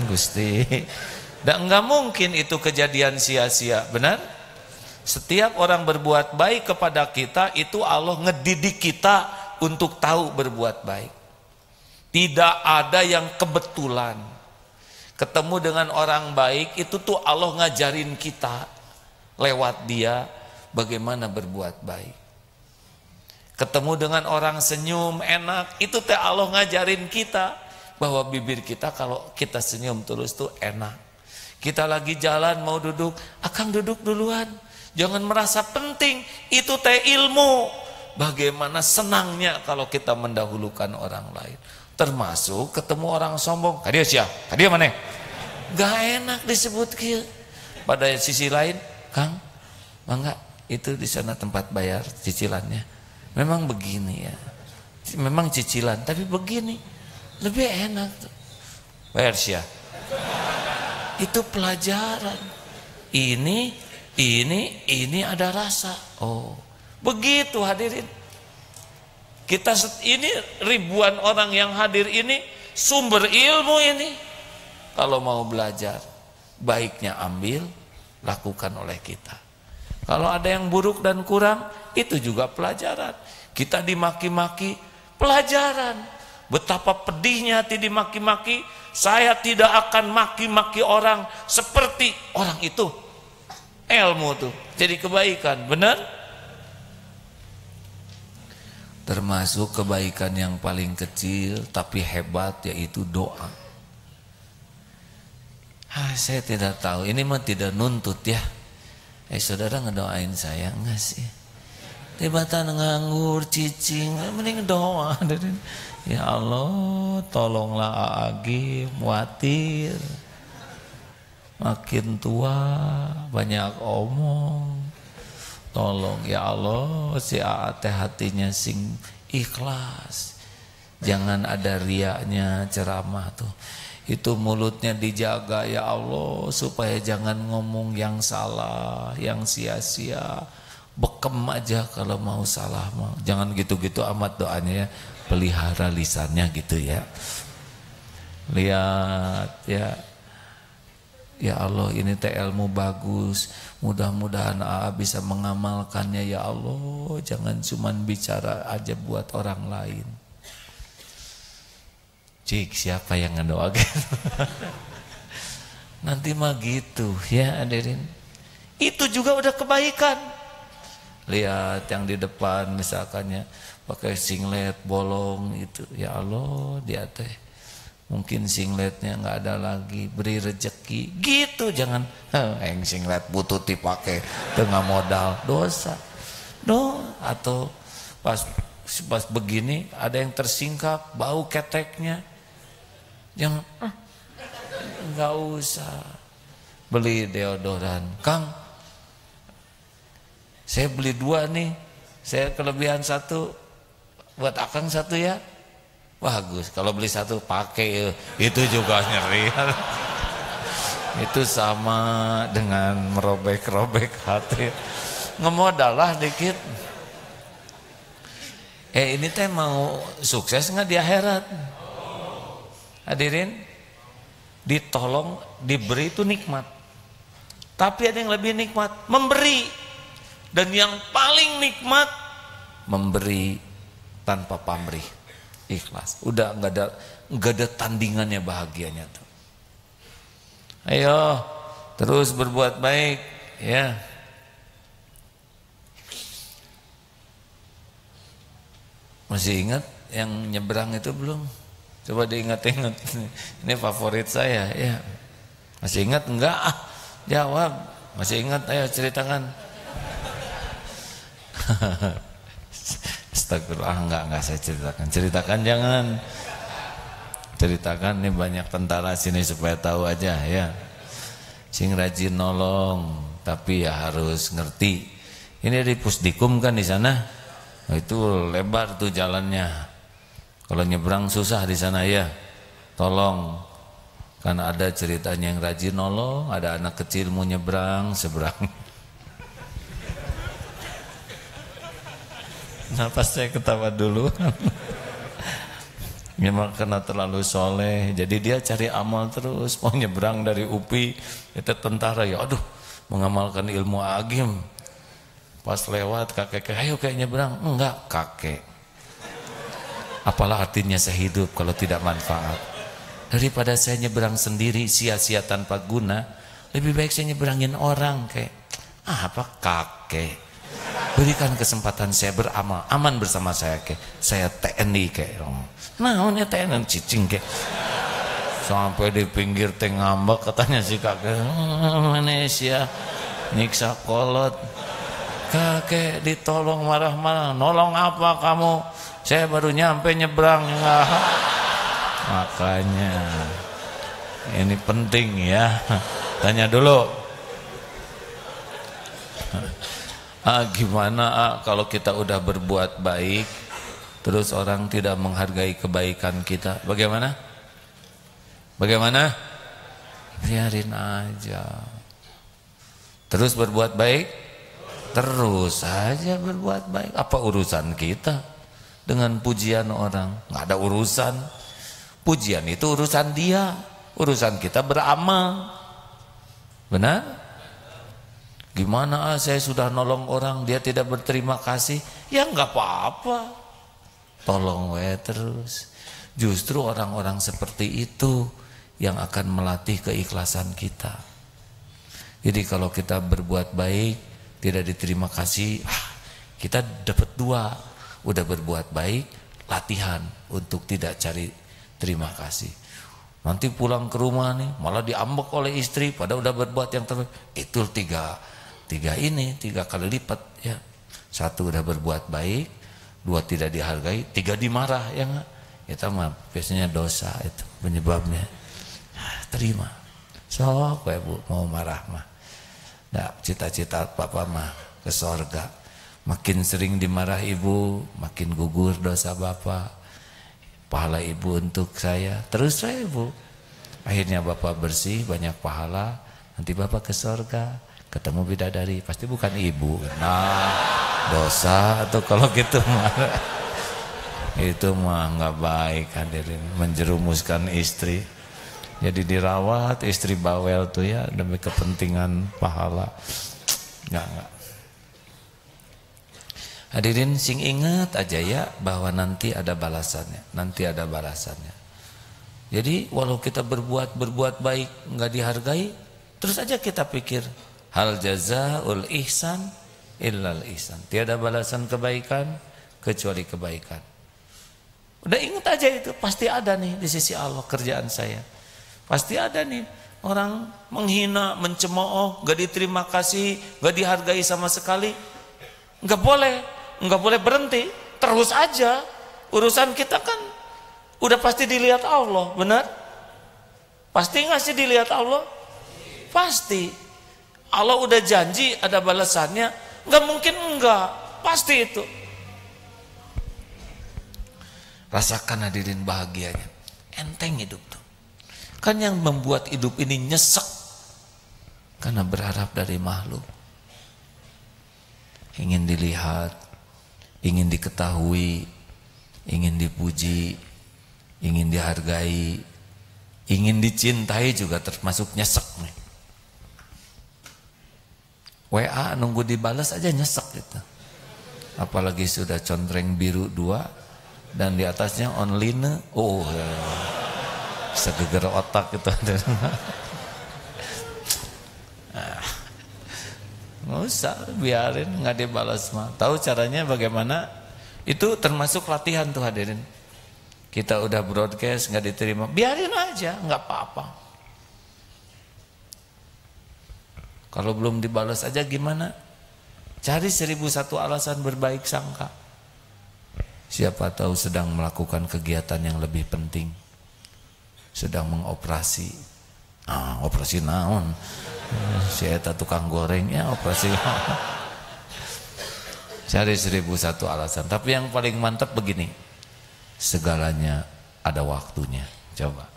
Gusti. Dan enggak mungkin itu kejadian sia-sia, benar? Setiap orang berbuat baik kepada kita, itu Allah ngedidik kita untuk tahu berbuat baik. Tidak ada yang kebetulan. Ketemu dengan orang baik, itu tuh Allah ngajarin kita lewat dia bagaimana berbuat baik. Ketemu dengan orang senyum enak, itu teh Allah ngajarin kita bahwa bibir kita kalau kita senyum terus tuh enak. Kita lagi jalan mau duduk, Akang duduk duluan. Jangan merasa penting, itu teh ilmu. Bagaimana senangnya kalau kita mendahulukan orang lain. Termasuk ketemu orang sombong. Kadia siapa? Kadia mana? Gak enak disebut kia. Pada sisi lain, Kang, mangga itu di sana tempat bayar cicilannya. Memang begini ya. Memang cicilan, tapi begini lebih enak tuh. Bayar siapa? Itu pelajaran. Ini ada rasa. Oh, begitu hadirin. Kita ini ribuan orang yang hadir ini sumber ilmu ini. Kalau mau belajar, baiknya ambil, lakukan oleh kita. Kalau ada yang buruk dan kurang, itu juga pelajaran. Kita dimaki-maki, pelajaran. Betapa pedihnya hati dimaki-maki. Saya tidak akan maki-maki orang seperti orang itu. Ilmu tuh jadi kebaikan, benar? Termasuk kebaikan yang paling kecil tapi hebat, yaitu doa. Saya tidak tahu, ini mah tidak nuntut ya. Saudara ngedoain saya enggak sih? Tiba-tiba nganggur, cicing, mending doa. Ya Allah, tolonglah Aagi, khawatir. Makin tua banyak omong, tolong ya Allah si Aat hatinya sing ikhlas, jangan ada riaknya ceramah tuh, itu mulutnya dijaga ya Allah supaya jangan ngomong yang salah, yang sia-sia, bekem aja kalau mau salah mau, jangan gitu-gitu amat doanya ya, pelihara lisannya gitu ya. Lihat ya. Ya Allah, ini teh ilmu bagus. Mudah-mudahan AA bisa mengamalkannya ya Allah. Jangan cuma bicara aja buat orang lain. Cik, siapa yang ngedoakan? Nanti mah gitu ya hadirin. Itu juga udah kebaikan. Lihat yang di depan misalkannya pakai singlet bolong itu. Ya Allah, dia teh mungkin singletnya nggak ada lagi, beri rezeki gitu. Jangan yang singlet butut dipakai tengah modal, dosa. Atau pas pas begini ada yang tersingkap, bau keteknya. Jangan, nggak usah beli deodoran. Kang, saya beli 2 nih, saya kelebihan 1, buat akang 1 ya. Bagus, kalau beli 1 pakai, itu juga nyeri. Itu sama dengan merobek-robek hati. Ngemodal lah dikit. Ini teh mau sukses nggak di akhirat? Hadirin, ditolong, diberi itu nikmat. Tapi ada yang lebih nikmat, memberi. Dan yang paling nikmat, memberi tanpa pamrih, ikhlas. Udah nggak ada tandingannya bahagianya tuh. Ayo terus berbuat baik, ya. Masih ingat yang nyebrang itu belum? Coba diingat-ingat. Ini favorit saya, ya. Masih ingat enggak? Jawab. Masih ingat? Ayo ceritakan. Astagfirullah, enggak saya ceritakan. Ceritakan jangan. Ceritakan, ini banyak tentara sini supaya tahu aja, ya. Sing rajin nolong, tapi ya harus ngerti. Ini di Pusdikum kan di sana. Nah, itu lebar tuh jalannya. Kalau nyebrang susah di sana, ya. Tolong. Kan ada ceritanya yang rajin nolong, ada anak kecil mau nyebrang, seberang. Kenapa saya ketawa dulu? Memang karena terlalu soleh, jadi dia cari amal terus. Mau nyebrang dari UPI, itu tentara, ya aduh, mengamalkan ilmu agim. Pas lewat kakek, ayo kayak nyebrang. Enggak, kakek. Apalah artinya saya hidup kalau tidak manfaat? Daripada saya nyebrang sendiri sia-sia tanpa guna, lebih baik saya nyebrangin orang. Kayak apa kakek? Berikan kesempatan saya beramal, aman bersama saya, kayak saya TNI kayak. Nah, ini TNI cicing kayak. Sampai di pinggir teh ngambek katanya si kakek, Malaysia nyiksa kolot. Kakek ditolong marah-marah, nolong apa kamu? Saya baru nyampe nyebrang. Enggak. Makanya ini penting, ya. Tanya dulu. Gimana kalau kita udah berbuat baik terus orang tidak menghargai kebaikan kita? Bagaimana? Bagaimana? Biarin aja. Terus berbuat baik? Terus saja berbuat baik. Apa urusan kita dengan pujian orang? Nggak ada urusan. Pujian itu urusan dia. Urusan kita beramal. Benar? Gimana saya sudah nolong orang, dia tidak berterima kasih? Ya nggak apa-apa. Tolong we terus. Justru orang-orang seperti itu yang akan melatih keikhlasan kita. Jadi kalau kita berbuat baik, tidak diterima kasih, kita dapat 2. Udah berbuat baik, latihan untuk tidak cari terima kasih. Nanti pulang ke rumah nih, malah diambek oleh istri, padahal udah berbuat yang terbaik. Itu 3 kali lipat, ya. 1 udah berbuat baik, 2 tidak dihargai, 3 dimarah, ya nggak? Itu mah biasanya dosa itu penyebabnya. Terima. Sok ya Bu, mau marah mah. Nah, cita-cita papa mah ke sorga. Makin sering dimarah ibu, makin gugur dosa bapak. Pahala ibu untuk saya, terus saya ibu. Akhirnya bapak bersih, banyak pahala. Nanti bapak ke sorga. Ketemu bidadari, pasti bukan ibu. Nah, dosa atau kalau gitu mah. Itu mah nggak baik, hadirin, menjerumuskan istri. Jadi dirawat, istri bawel tuh, ya, demi kepentingan pahala. Enggak. Hadirin, sing ingat aja ya bahwa nanti ada balasannya. Nanti ada balasannya. Jadi walau kita berbuat baik nggak dihargai, terus aja kita pikir hal jazaul ihsan illal ihsan. Tiada balasan kebaikan kecuali kebaikan. Udah ingat aja itu, pasti ada nih di sisi Allah kerjaan saya. Pasti ada nih orang menghina, mencemooh, gak diterima kasih, gak dihargai sama sekali. Gak boleh berhenti. terus aja. Urusan kita kan udah pasti dilihat Allah, benar? Pasti nggak sih dilihat Allah? Pasti. Allah udah janji ada balasannya, nggak mungkin enggak, pasti itu. Rasakan hadirin bahagianya, enteng hidup tuh. Kan yang membuat hidup ini nyesek karena berharap dari makhluk. Ingin dilihat, ingin diketahui, ingin dipuji, ingin dihargai, ingin dicintai juga termasuk nyesek nih. WA nunggu dibalas aja nyesek gitu. Apalagi sudah contreng biru 2 dan di atasnya online. Oh ya. Bisa geger otak gitu. Nggak usah, biarin, nggak dibalas mah. Tahu caranya bagaimana? Itu termasuk latihan tuh hadirin. Kita udah broadcast nggak diterima, biarin aja, nggak apa-apa. Kalau belum dibalas aja gimana? Cari 1001 alasan berbaik sangka. Siapa tahu sedang melakukan kegiatan yang lebih penting, sedang mengoperasi. Operasi naon? Si eta tukang goreng ya operasi. Cari 1001 alasan. Tapi yang paling mantap begini, segalanya ada waktunya. Coba.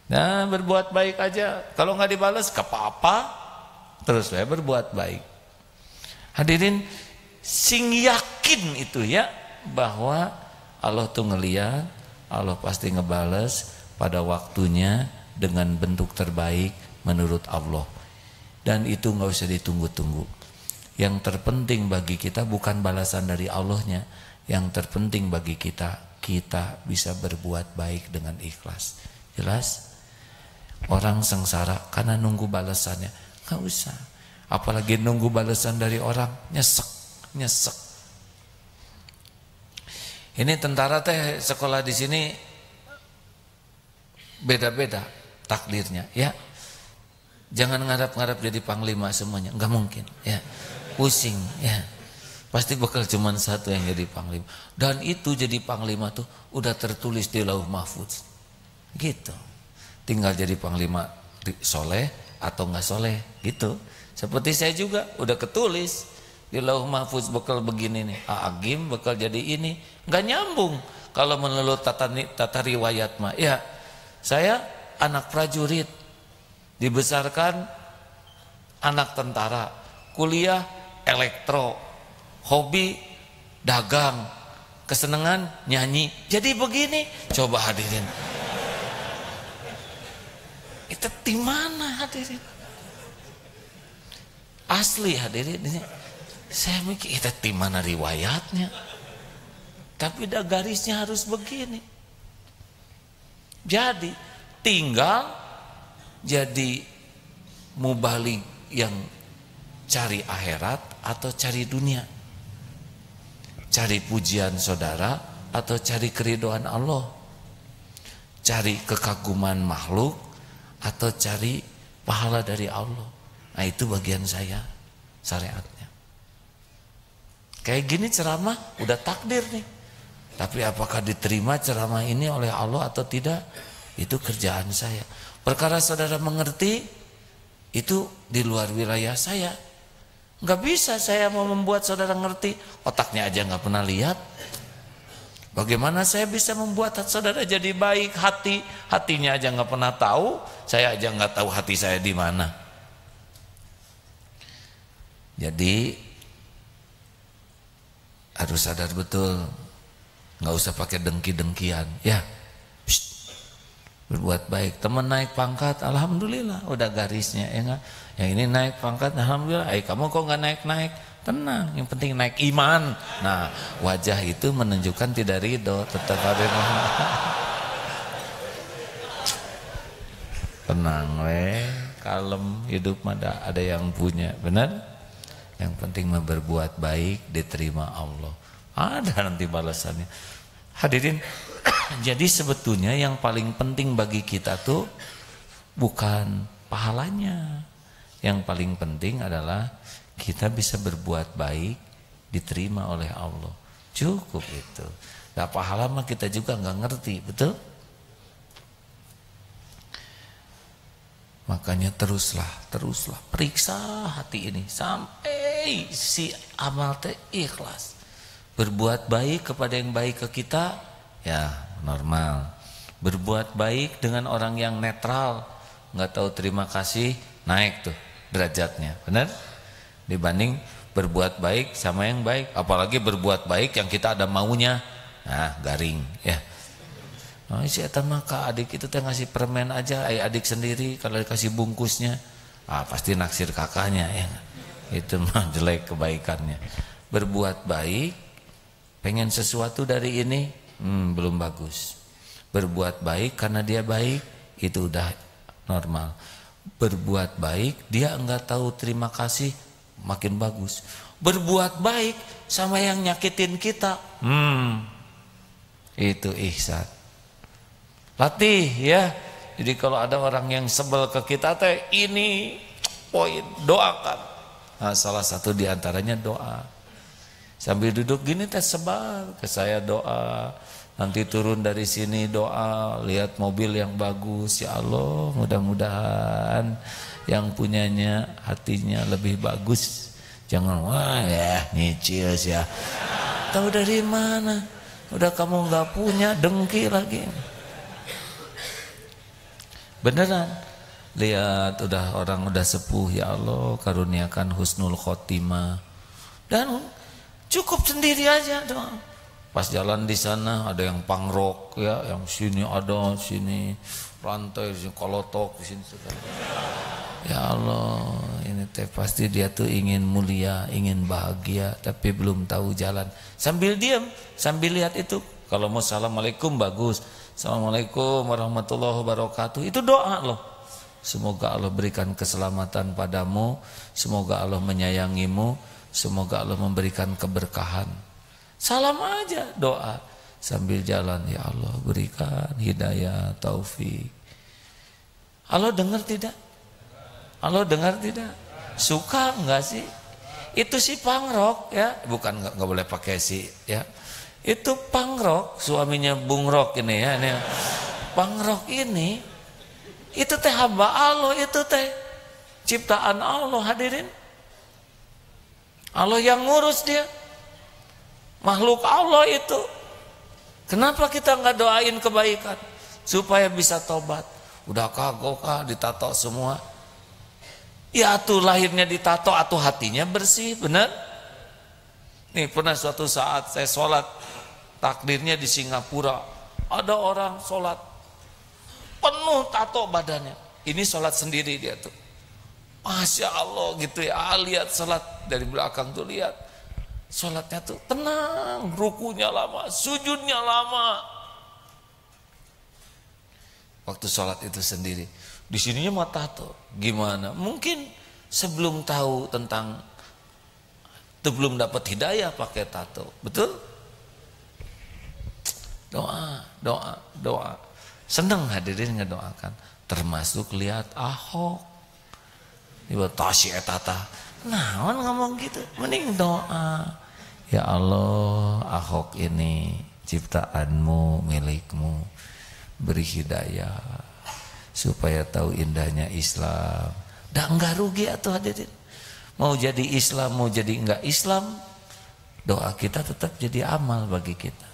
Nah, berbuat baik aja. Kalau nggak dibalas, gak apa-apa. Terus saya berbuat baik. Hadirin, sing yakin itu ya, bahwa Allah tuh ngeliat, Allah pasti ngebales pada waktunya dengan bentuk terbaik menurut Allah. Dan itu nggak usah ditunggu-tunggu. Yang terpenting bagi kita bukan balasan dari Allahnya. Yang terpenting bagi kita, kita bisa berbuat baik dengan ikhlas. Jelas? Orang sengsara karena nunggu balasannya, nggak usah. Apalagi nunggu balasan dari orang, nyesek. Ini tentara teh sekolah di sini beda-beda takdirnya, ya. Jangan ngarap-ngarap jadi panglima semuanya, nggak mungkin, ya. Pusing, ya. Pasti bakal cuman satu yang jadi panglima. Dan itu jadi panglima tuh udah tertulis di Lauh Mahfuz, gitu. Tinggal jadi panglima soleh atau nggak soleh gitu. Seperti saya juga udah ketulis di Lauh Mahfuz bakal begini nih. Agim bakal jadi ini. Nggak nyambung kalau menurut tata riwayat mah. Ya, saya anak prajurit, dibesarkan anak tentara, kuliah elektro, hobi dagang, kesenangan nyanyi. Jadi begini, coba hadirin. Itu di mana hadirin? Asli hadirin ini. Saya mikir itu di mana riwayatnya? Tapi dah garisnya harus begini. Jadi tinggal jadi mubalik yang cari akhirat atau cari dunia. Cari pujian saudara atau cari keridhaan Allah. Cari kekaguman makhluk atau cari pahala dari Allah. Nah itu bagian saya, syariatnya. Kayak gini ceramah udah takdir nih. Tapi apakah diterima ceramah ini oleh Allah atau tidak, itu kerjaan saya. Perkara saudara mengerti, itu di luar wilayah saya. Nggak bisa saya mau membuat saudara ngerti, otaknya aja nggak pernah lihat. Bagaimana saya bisa membuat saudara jadi baik hati? Hatinya aja nggak pernah tahu, saya aja nggak tahu hati saya di mana. Jadi harus sadar betul, nggak usah pakai dengki-dengkian, ya. Psst, berbuat baik. Teman naik pangkat, alhamdulillah, udah garisnya, ya nggak? Yang ini naik pangkat, alhamdulillah. Kamu kok nggak naik-naik? Tenang, yang penting naik iman. Nah, wajah itu menunjukkan tidak ridho, tetap ada. Tenang, kalem, hidup ada yang punya, benar? Yang penting berbuat baik, diterima Allah. Ada nanti balasannya. Hadirin, jadi sebetulnya yang paling penting bagi kita tuh bukan pahalanya. Yang paling penting adalah kita bisa berbuat baik diterima oleh Allah. Cukup itu. Nah, pahala mah kita juga nggak ngerti, betul? Makanya teruslah periksa hati ini sampai si amal teh ikhlas. Berbuat baik kepada yang baik ke kita, ya normal. Berbuat baik dengan orang yang netral, nggak tahu terima kasih, naik tuh derajatnya, benar? Dibanding berbuat baik sama yang baik, apalagi berbuat baik yang kita ada maunya, nah garing, ya. Nah, si eta mah ka adik itu teh ngasih permen aja, adik sendiri kalau dikasih bungkusnya, pasti naksir kakaknya ya. Itu mah jelek kebaikannya. Berbuat baik, pengen sesuatu dari ini, belum bagus. Berbuat baik karena dia baik, itu udah normal. Berbuat baik, dia enggak tahu terima kasih, makin bagus. Berbuat baik sama yang nyakitin kita, itu ihsan. Latih ya. Jadi kalau ada orang yang sebel ke kita teh, ini poin, doakan. Nah, salah satu diantaranya doa. Sambil duduk gini teh sebar ke saya doa. Nanti turun dari sini doa, lihat mobil yang bagus, ya Allah, mudah-mudahan yang punyanya hatinya lebih bagus. Jangan wah ya nyicil ya. Tahu dari mana? Udah kamu nggak punya, dengki lagi. Beneran, lihat orang udah sepuh, ya Allah karuniakan husnul khotimah, dan cukup sendiri aja doa. Pas jalan di sana ada yang pangrok ya, yang sini ada, sini rantai, sini kolotok, sini segala. Ya Allah, ini teh pasti dia tuh ingin mulia, ingin bahagia, tapi belum tahu jalan. Sambil diam, sambil lihat itu. Kalau mau assalamualaikum bagus. Assalamualaikum warahmatullahi wabarakatuh. Itu doa loh. Semoga Allah berikan keselamatan padamu. Semoga Allah menyayangimu. Semoga Allah memberikan keberkahan. Salam aja doa. Sambil jalan, ya Allah berikan hidayah, taufik. Allah dengar tidak? Allah dengar tidak? Suka enggak sih? Itu si pangrok ya. Bukan enggak boleh pakai si ya. Itu pangrok, suaminya Bung Rok ini ya, ini pangrok ini, itu teh hamba Allah, itu teh ciptaan Allah, hadirin. Allah yang ngurus dia, makhluk Allah itu. Kenapa kita nggak doain kebaikan supaya bisa tobat? Udah kagok ditato semua, ya atuh lahirnya ditato, atuh hatinya bersih, bener? Nih pernah suatu saat saya sholat, takdirnya di Singapura ada orang sholat penuh tato badannya. Ini sholat sendiri dia tuh, Masya Allah gitu ya. Lihat sholat dari belakang tuh, lihat sholatnya tuh tenang, rukunya lama, sujudnya lama. Waktu sholat itu sendiri, di sininya mah tato. Gimana? Mungkin sebelum tahu tentang itu belum dapat hidayah pakai tato, betul? Doa. Senang hadirin ngedoakan, termasuk lihat Ahok. Ibu tasi etata, naon ngomong gitu, mending doa. Ya Allah, Ahok ini ciptaanmu, milikmu, beri hidayah supaya tahu indahnya Islam. Dah enggak rugi atuh hadirin. Mau jadi Islam, mau jadi enggak Islam, doa kita tetap jadi amal bagi kita.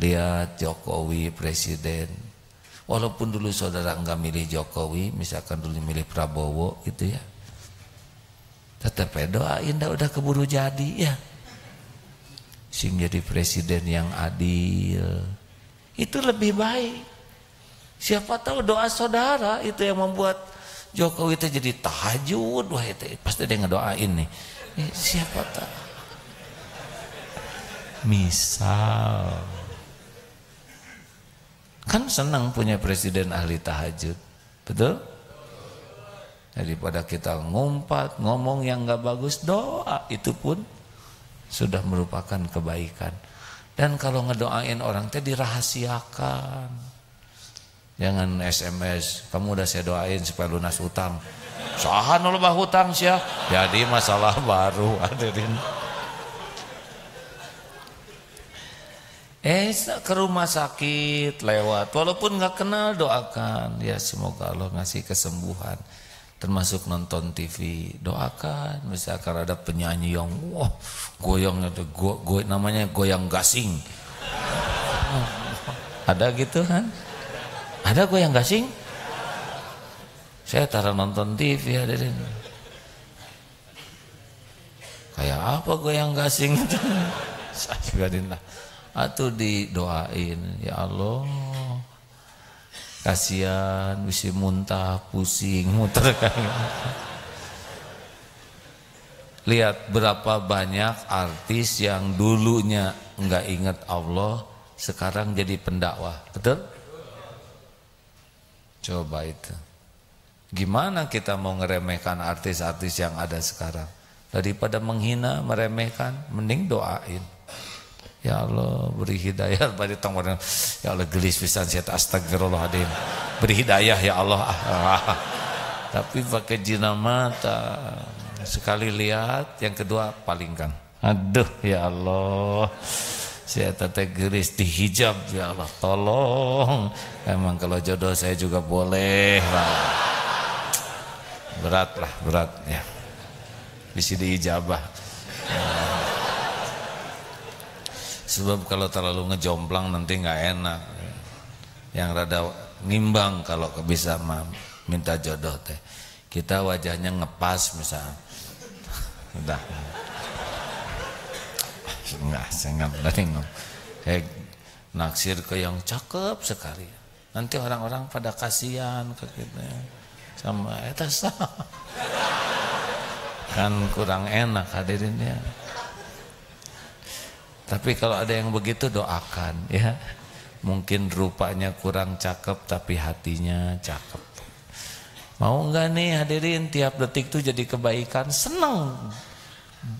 Lihat Jokowi presiden, walaupun dulu saudara enggak milih Jokowi, misalkan dulu milih Prabowo gitu ya, tetap doain, udah keburu jadi ya. Sing jadi presiden yang adil, itu lebih baik. Siapa tahu doa saudara itu yang membuat Jokowi itu jadi tahajud, wah itu pasti dia ngedoain nih. Siapa tahu. Misal, kan senang punya presiden ahli tahajud, betul? Daripada kita ngumpat, ngomong yang nggak bagus, doa itu pun sudah merupakan kebaikan. Dan kalau ngedoain orang teh dirahasiakan. Jangan SMS, kamu udah saya doain supaya lunas hutang. Saha nu loba hutang sia, jadi masalah baru hadirin. Ke rumah sakit lewat, walaupun nggak kenal doakan, ya semoga Allah ngasih kesembuhan. Termasuk nonton TV, doakan. Misalkan ada penyanyi yang wah goyangnya namanya goyang gasing. Ada gitu kan? Ada goyang gasing? Saya taruh nonton TV hadirin. Kayak apa goyang gasing itu? Saya atau didoain, ya Allah kasihan bisa muntah pusing muter kayak. Lihat berapa banyak artis yang dulunya nggak ingat Allah sekarang jadi pendakwah, betul? Coba itu gimana kita mau ngeremehkan artis-artis yang ada sekarang? Daripada menghina meremehkan, mending doain. Ya Allah beri hidayah pada tanggung. Ya Allah gelis pisan saya astagfirullahaladzim. Beri hidayah ya Allah. Tapi pakai jina mata. Sekali lihat, yang kedua palingkan. Aduh ya Allah. Saya teteh gelis dihijab ya Allah. Tolong. Emang kalau jodoh saya juga boleh lah. Berat ya. Bisa diijabah. Sebab kalau terlalu ngejomplang nanti nggak enak. Yang rada nimbang kalau bisa minta jodoh teh. Kita wajahnya ngepas misalnya. Udah. Enggak, saya nggak berani ngomong. Saya naksir ke yang cakep sekali. Nanti orang-orang pada kasihan ke kita. Sama etas. Kan kurang enak hadirinnya. Tapi kalau ada yang begitu doakan ya. Mungkin rupanya kurang cakep tapi hatinya cakep. Mau enggak nih hadirin tiap detik tuh jadi kebaikan, senang.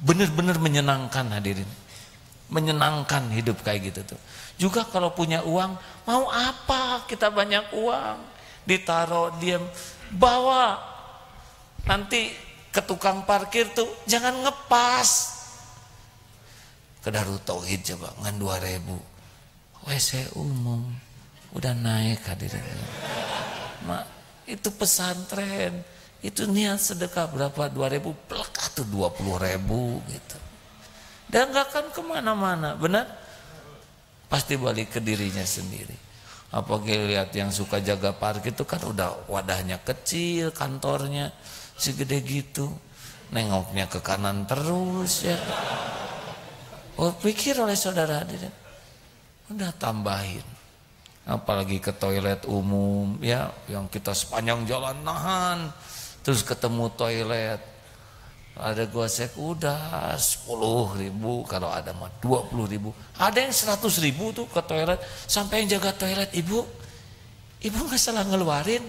Bener-bener menyenangkan hadirin. Menyenangkan hidup kayak gitu tuh. Juga kalau punya uang, mau apa kita banyak uang? Ditaruh diam, bawa. Nanti ke tukang parkir tuh jangan ngepas. Ke Darut Tauhid coba ngan 2.000 WC umum udah naik hadirin. Mak itu pesantren itu niat sedekah berapa 2.000 plek atau 20.000 gitu. Dan nggak akan kemana-mana, benar? Pasti balik ke dirinya sendiri. Apalagi lihat yang suka jaga parkir itu kan udah wadahnya kecil, kantornya segede gitu, nengoknya ke kanan terus ya. Oh, pikir oleh saudara hadirin, udah tambahin. Apalagi ke toilet umum ya, yang kita sepanjang jalan nahan, terus ketemu toilet ada gosek udah 10.000, kalau ada mah 20.000, ada yang 100.000 tuh ke toilet. Sampai yang jaga toilet, ibu nggak salah ngeluarin,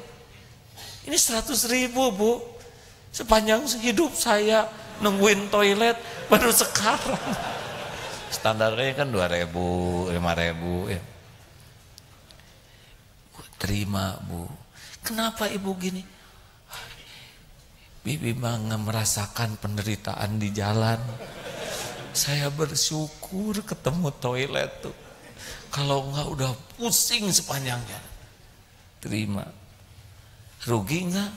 ini 100.000 bu, sepanjang hidup saya nungguin toilet baru sekarang. Standarnya kan 2.000, 5.000 ya. Terima bu. Kenapa ibu gini? Bibi mah merasakan penderitaan di jalan. Saya bersyukur ketemu toilet tuh. Kalau enggak udah pusing sepanjangnya. Terima. Rugi enggak?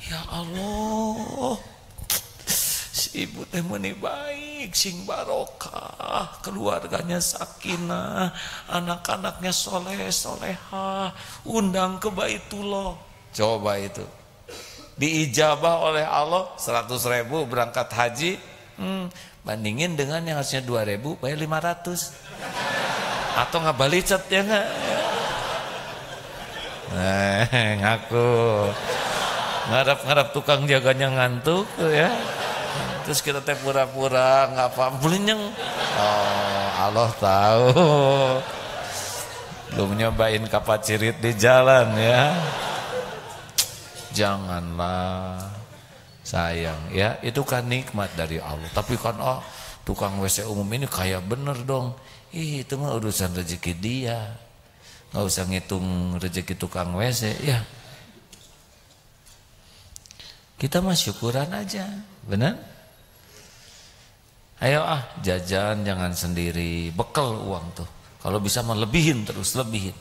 Ya Allah. Si ibu teh meuni baik, sing barokah, keluarganya sakinah, anak-anaknya soleh solehah, undang ke Baitullah. Coba itu diijabah oleh Allah 100.000 berangkat haji, bandingin dengan yang harusnya 2.000 bayar 500 atau nggak balicet ya nggak? Ngaku ngarap tukang jaganya ngantuk ya. Terus kita teh pura-pura nggak paham belinyeng. Oh, Allah tahu. Belum nyobain kapacirit di jalan ya. Janganlah, sayang ya, itu kan nikmat dari Allah. Tapi kan tukang WC umum ini kayak bener dong. Itu mah urusan rezeki dia. Nggak usah ngitung rezeki tukang WC ya. Kita mah syukuran aja, benar? Ayo jajan jangan sendiri, bekal uang tuh. Kalau bisa melebihin terus, lebihin.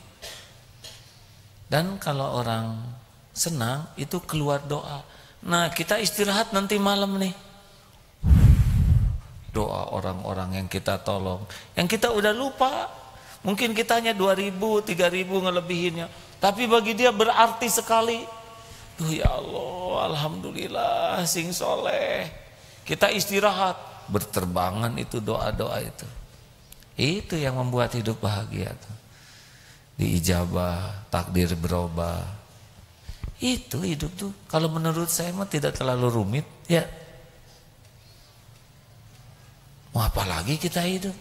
Dan kalau orang senang itu keluar doa. Nah, kita istirahat nanti malam nih. Doa orang-orang yang kita tolong, yang kita udah lupa. Mungkin kita hanya 2.000, 3.000 ngelebihinnya, tapi bagi dia berarti sekali. Duh ya Allah, alhamdulillah sing soleh. Kita istirahat, berterbangan itu doa-doa itu. Itu yang membuat hidup bahagia tuh. Diijabah, takdir berubah. Itu hidup tuh. Kalau menurut saya mah tidak terlalu rumit, ya. Mau apa lagi kita hidup?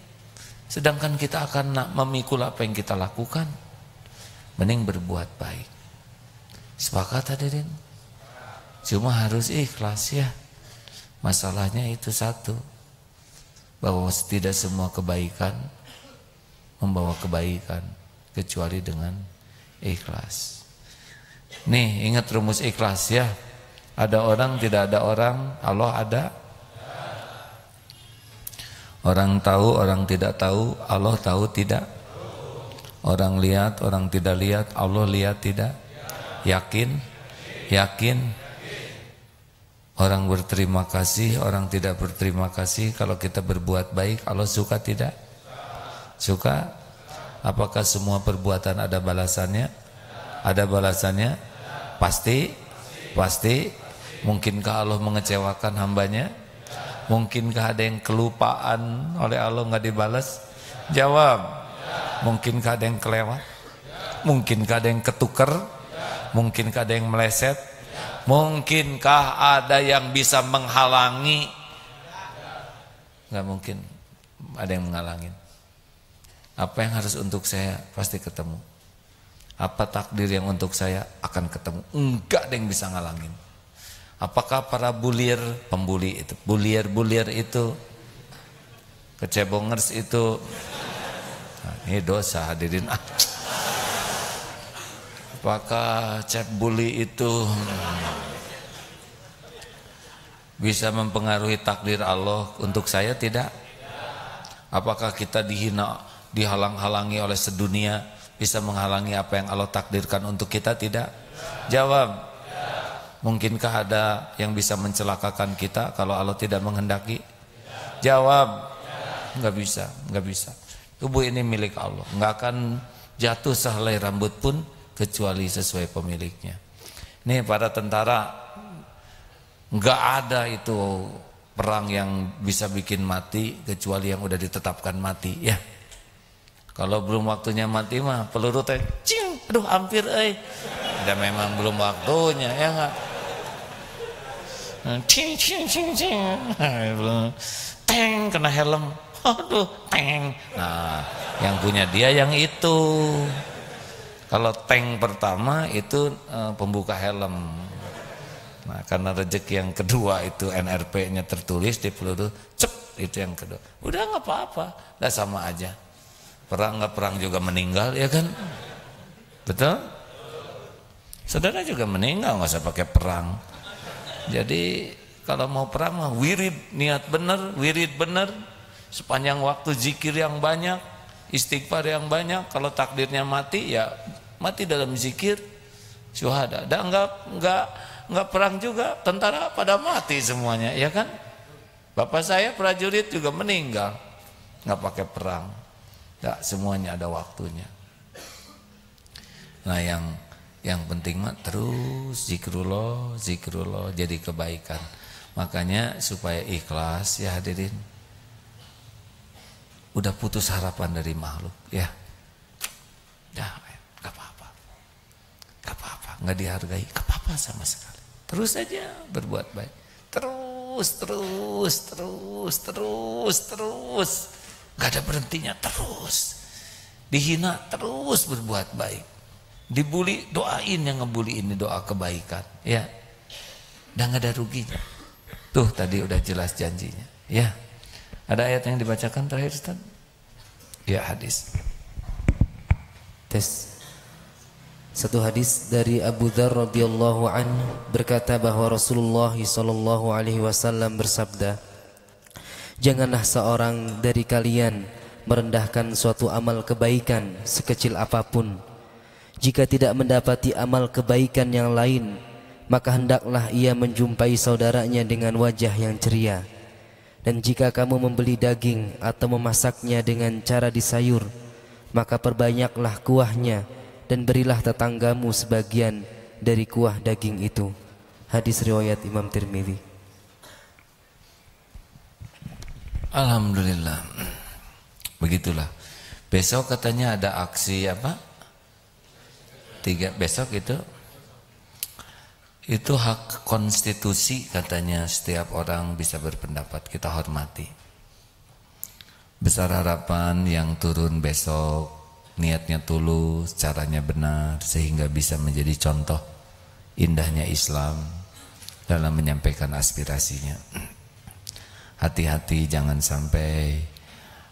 Sedangkan kita akan memikul apa yang kita lakukan. Mending berbuat baik. Sepakat hadirin? Cuma harus ikhlas ya. Masalahnya itu satu, bahwa tidak semua kebaikan membawa kebaikan kecuali dengan ikhlas. Nih ingat rumus ikhlas ya. Ada orang, tidak ada orang, Allah ada. Orang tahu, orang tidak tahu, Allah tahu tidak. Orang lihat, orang tidak lihat, Allah lihat tidak. Yakin? Yakin? Orang berterima kasih, orang tidak berterima kasih. Kalau kita berbuat baik, Allah suka tidak? Suka? Apakah semua perbuatan ada balasannya? Ada balasannya? Pasti? Pasti? Mungkinkah Allah mengecewakan hambanya? Mungkinkah ada yang kelupaan oleh Allah nggak dibalas? Jawab. Mungkinkah ada yang kelewat? Mungkinkah ada yang ketuker? Mungkinkah ada yang meleset? Mungkinkah ada yang bisa menghalangi? Nggak mungkin ada yang menghalangi. Apa yang harus untuk saya pasti ketemu. Apa takdir yang untuk saya akan ketemu. Enggak ada yang bisa ngalangin. Apakah para bulir, pembuli itu, bulir itu, kecebongers itu, nah, ini dosa hadirin. Apakah cep bully itu bisa mempengaruhi takdir Allah untuk saya? Tidak. Apakah kita dihina, dihalang-halangi oleh sedunia bisa menghalangi apa yang Allah takdirkan untuk kita? Tidak. Jawab. Mungkinkah ada yang bisa mencelakakan kita kalau Allah tidak menghendaki? Jawab. Enggak bisa, enggak bisa. Tubuh ini milik Allah, enggak akan jatuh sehelai rambut pun kecuali sesuai pemiliknya. Nih para tentara, enggak ada itu perang yang bisa bikin mati kecuali yang udah ditetapkan mati, ya. Kalau belum waktunya mati mah peluru teh cing, aduh hampir udah memang belum waktunya, ya enggak? Cing cing cing cing. Teng kena helm. Aduh, teng. Nah, yang punya dia yang itu. Kalau tank pertama itu pembuka helm. Nah, karena rezeki yang kedua itu NRP-nya tertulis di peluru, cep, itu yang kedua. Udah nggak apa-apa, nggak sama aja. Perang nggak perang juga meninggal, ya kan? Betul? Saudara juga meninggal, nggak usah pakai perang. Jadi kalau mau perang mah wirid, niat bener, wirid bener, sepanjang waktu zikir yang banyak, istighfar yang banyak. Kalau takdirnya mati ya mati dalam zikir, syuhada. Dan enggak perang juga, tentara pada mati semuanya, ya kan? Bapak saya prajurit juga meninggal, nggak pakai perang. Enggak, semuanya ada waktunya. Nah, yang penting mah terus zikrullah, zikrullah jadi kebaikan. Makanya supaya ikhlas ya hadirin. Udah putus harapan dari makhluk, ya. Dah, gak apa-apa. Gak apa-apa, gak dihargai, gak apa-apa sama sekali. Terus aja berbuat baik. Terus. Gak ada berhentinya, terus. Dihina, terus berbuat baik. Dibully, doain yang ngebully ini doa kebaikan, ya. Dan gak ada ruginya. Tuh tadi udah jelas janjinya, ya. Ada ayat yang dibacakan terakhir Ustaz? Ya, hadis. Tes. Satu hadis dari Abu Dzar radhiyallahu anhu berkata bahwa Rasulullah SAW bersabda, janganlah seorang dari kalian merendahkan suatu amal kebaikan sekecil apapun. Jika tidak mendapati amal kebaikan yang lain, maka hendaklah ia menjumpai saudaranya dengan wajah yang ceria. Dan jika kamu membeli daging atau memasaknya dengan cara disayur, maka perbanyaklah kuahnya dan berilah tetanggamu sebagian dari kuah daging itu. Hadis riwayat Imam Tirmidzi. Alhamdulillah. Begitulah. Besok katanya ada aksi apa? Besok itu hak konstitusi katanya, setiap orang bisa berpendapat, kita hormati. Besar harapan yang turun besok niatnya tulus, caranya benar, sehingga bisa menjadi contoh indahnya Islam dalam menyampaikan aspirasinya. Hati-hati jangan sampai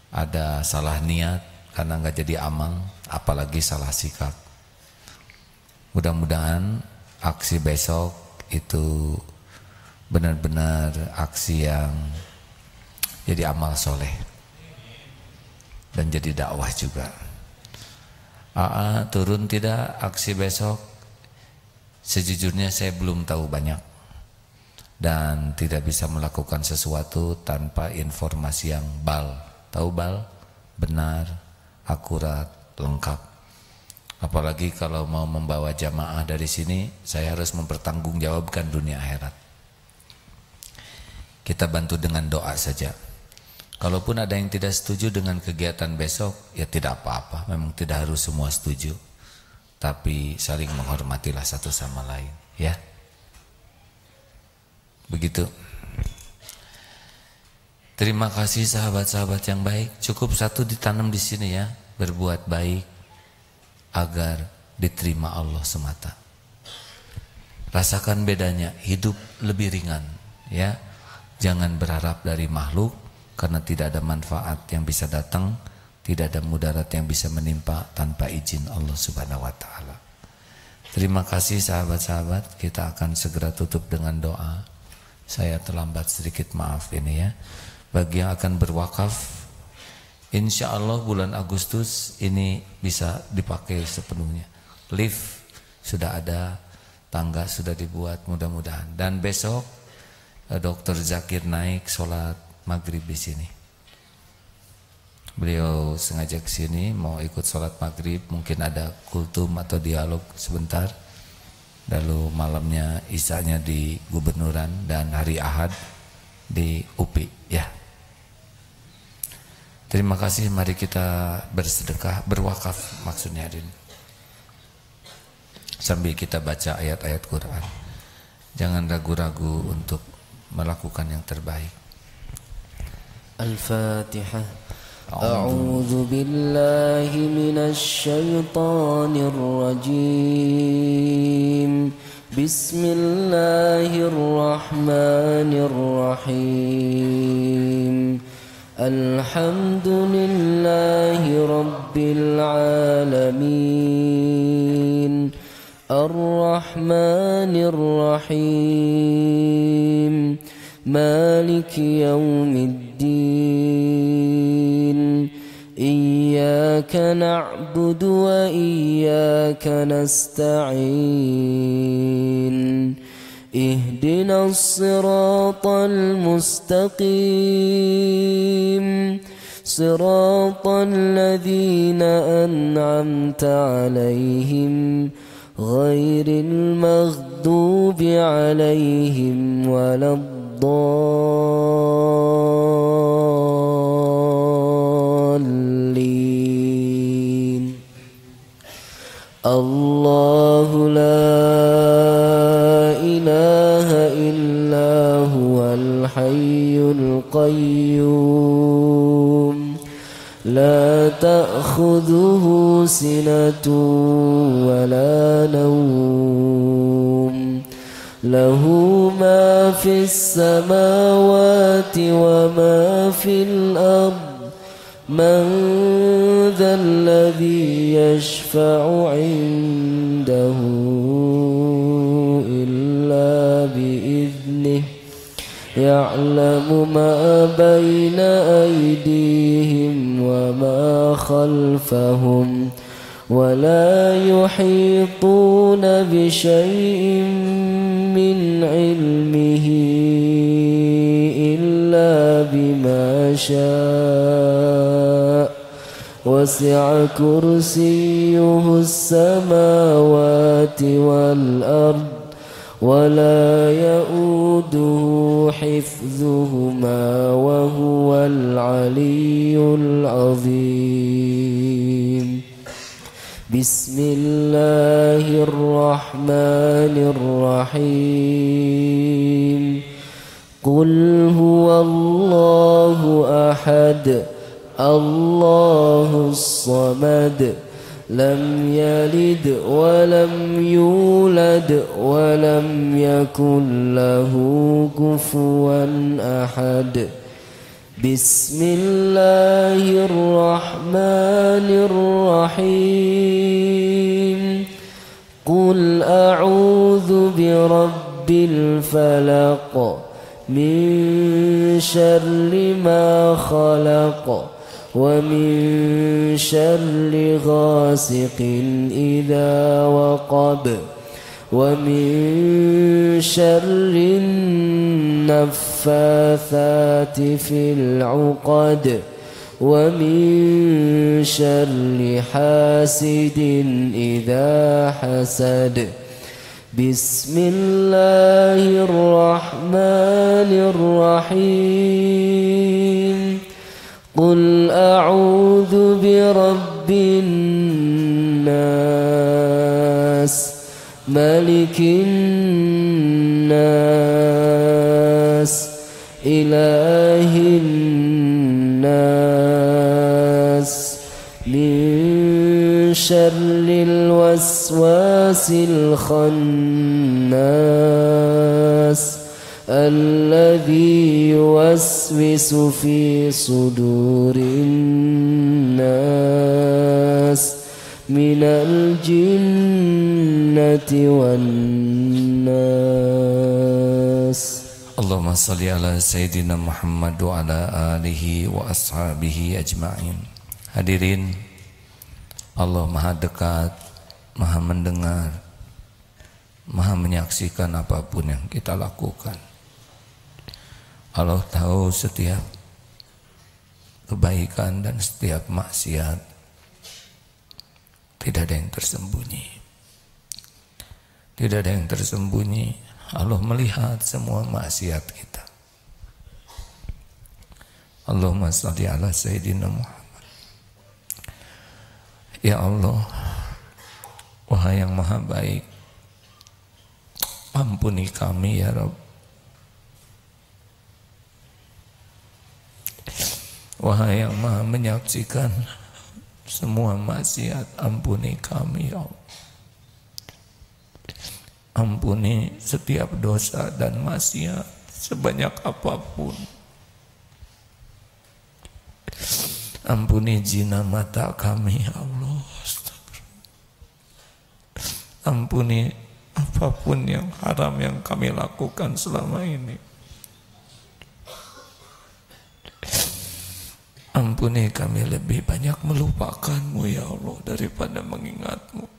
ada salah niat karena nggak jadi amal, apalagi salah sikap. Mudah-mudahan aksi besok itu benar-benar aksi yang jadi amal soleh dan jadi dakwah juga. Turun tidak aksi besok? Sejujurnya saya belum tahu banyak dan tidak bisa melakukan sesuatu tanpa informasi yang tahu benar, akurat, lengkap. Apalagi kalau mau membawa jamaah dari sini, saya harus mempertanggungjawabkan dunia akhirat. Kita bantu dengan doa saja. Kalaupun ada yang tidak setuju dengan kegiatan besok, ya tidak apa-apa. Memang tidak harus semua setuju, tapi saling menghormatilah satu sama lain, ya. Begitu. Terima kasih sahabat-sahabat yang baik. Cukup satu ditanam di sini ya, berbuat baik agar diterima Allah semata. Rasakan bedanya, hidup lebih ringan, ya. Jangan berharap dari makhluk, karena tidak ada manfaat yang bisa datang, tidak ada mudarat yang bisa menimpa tanpa izin Allah Subhanahu wa taala. Terima kasih sahabat-sahabat, kita akan segera tutup dengan doa. Saya terlambat sedikit, maaf ini ya. Bagi yang akan berwakaf, insya Allah bulan Agustus ini bisa dipakai sepenuhnya. Lift sudah ada, tangga sudah dibuat, mudah-mudahan. Dan besok Dr. Zakir naik sholat maghrib di sini. Beliau sengaja ke sini mau ikut sholat maghrib, mungkin ada kultum atau dialog sebentar. Lalu malamnya isanya di Gubernuran dan hari Ahad di UPI, ya. Terima kasih, mari kita bersedekah, berwakaf maksudnya ini. Sambil kita baca ayat-ayat Quran. Jangan ragu-ragu untuk melakukan yang terbaik. Al-Fatihah. A'udzu billahi minasy syaithanir rajim. Bismillahirrahmanirrahim. Alhamdulillahi rabbil alamin. Ar-Rahmanir Rahim. Maliki yaumiddin. Iyyaka na'budu wa iyyaka nasta'in. Ihdinas siratal mustaqim. Siratal ladzina an'amta 'alaihim ghairil maghdubi 'alaihim waladdallin. Allahu la ilaha illa huwal hayyul qayyum. La ta'khudhuhu sinatun wa la nawm. Lahu ma fis samawati wa ma fil ard. Man dhal ladhi yashfa'u 'indahu illa bi'idhnihi. يعلم ما بين أيديهم وما خلفهم ولا يحيطون بشيء من علمه إلا بما شاء وسع كرسيه السماوات والأرض ولا يؤوده حفظهما وهو العلي العظيم بسم الله الرحمن الرحيم قل هو الله أحد الله الصمد لم يلد ولم يولد ولم يكن له كفوا أحد بسم الله الرحمن الرحيم قل أعوذ برب الفلق من شر ما خلق ومن شر غاسق إذا وقب ومن شر النفاثات في العقد ومن شر حاسد إذا حسد بسم الله الرحمن الرحيم قل أعوذ برب الناس ملك الناس إله الناس من شر الوسواس الخناس الذي يوسوس في صدور الناس من الجنة والناس Allahumma salli ala Sayyidina Muhammad wa ala alihi wa ashabihi ajma'in. Hadirin, Allah maha dekat, maha mendengar, maha menyaksikan apapun yang kita lakukan. Allah tahu setiap kebaikan dan setiap maksiat. Tidak ada yang tersembunyi. Tidak ada yang tersembunyi. Allah melihat semua maksiat kita. Allahumma shalli ala Sayyidina Muhammad. Ya Allah, wahai yang maha baik, ampuni kami ya Rabb. Wahai yang maha menyaksikan semua maksiat, ampuni kami ya Allah. Ampuni setiap dosa dan maksiat sebanyak apapun. Ampuni zina mata kami ya Allah. Ampuni apapun yang haram yang kami lakukan selama ini. Ampuni kami lebih banyak melupakanmu ya Allah daripada mengingatmu.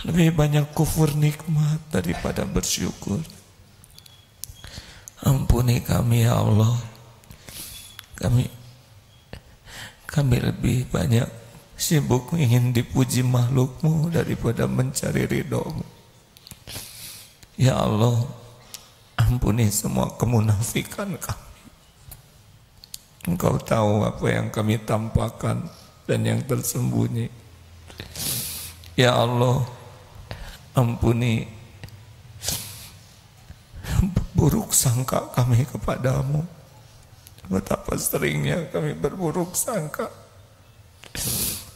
Lebih banyak kufur nikmat daripada bersyukur. Ampuni kami ya Allah. Kami lebih banyak sibuk ingin dipuji makhlukmu daripada mencari ridhomu. Ya Allah, ampuni semua kemunafikan kami. Engkau tahu apa yang kami tampakkan dan yang tersembunyi. Ya Allah, ampuni buruk sangka kami kepadamu. Betapa seringnya kami berburuk sangka.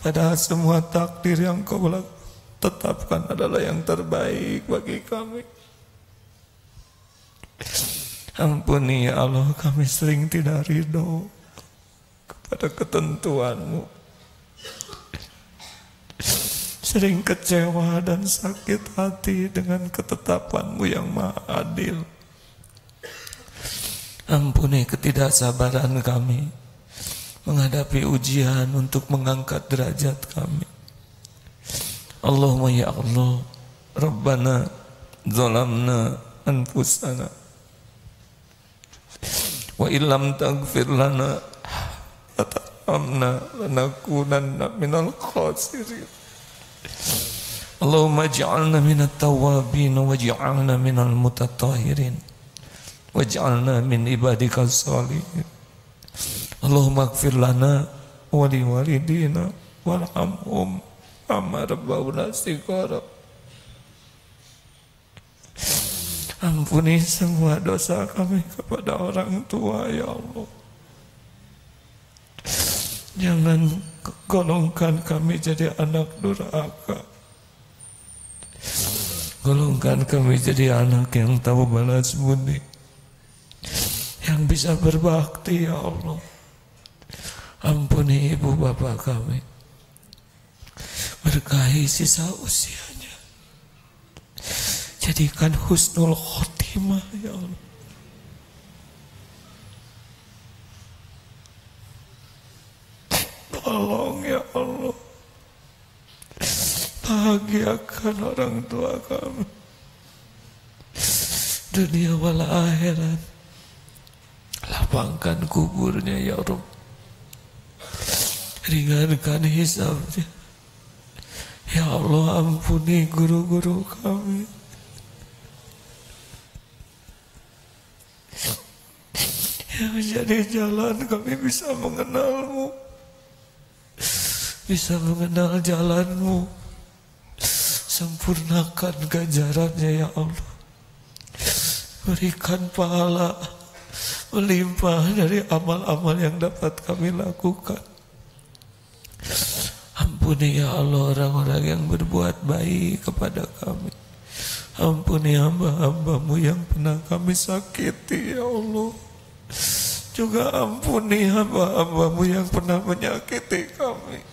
Padahal semua takdir yang kau tetapkan adalah yang terbaik bagi kami. Ampuni ya Allah, kami sering tidak ridho kepada ketentuanmu. Sering kecewa dan sakit hati dengan ketetapanmu yang maha adil. Ampuni ketidaksabaran kami menghadapi ujian untuk mengangkat derajat kami. Allahumma ya Allah, Rabbana zalamna anfusana wa illam taghfir lana wa tarhamna lanakunanna minal khasirin. Allahumma ij'alna minat tawwabin waj'alna minal mutatahhirin waj'alna min ibadikal salihin. Allahumma ighfir lana wa liwalidina warhamhum kama rabbawna shighara. Ampuni semua dosa kami kepada orang tua ya Allah. Jangan golongkan kami jadi anak durhaka. Golongkan kami jadi anak yang tahu balas budi, yang bisa berbakti ya Allah. Ampuni ibu bapak kami, berkahi sisa usianya, jadikan husnul khotimah ya Allah. Tolong ya Allah, bahagiakan orang tua kami dunia wal akhirat, lapangkan kuburnya ya Rabb, ringankan hisabnya ya Allah. Ampuni guru-guru kami, yang menjadi jalan kami bisa mengenalmu, bisa mengenal jalanmu. Sempurnakan ganjarannya ya Allah, berikan pahala melimpah dari amal-amal yang dapat kami lakukan. Ampuni ya Allah orang-orang yang berbuat baik kepada kami. Ampuni hamba-hambamu yang pernah kami sakiti ya Allah. Juga ampuni hamba-hambamu yang pernah menyakiti kami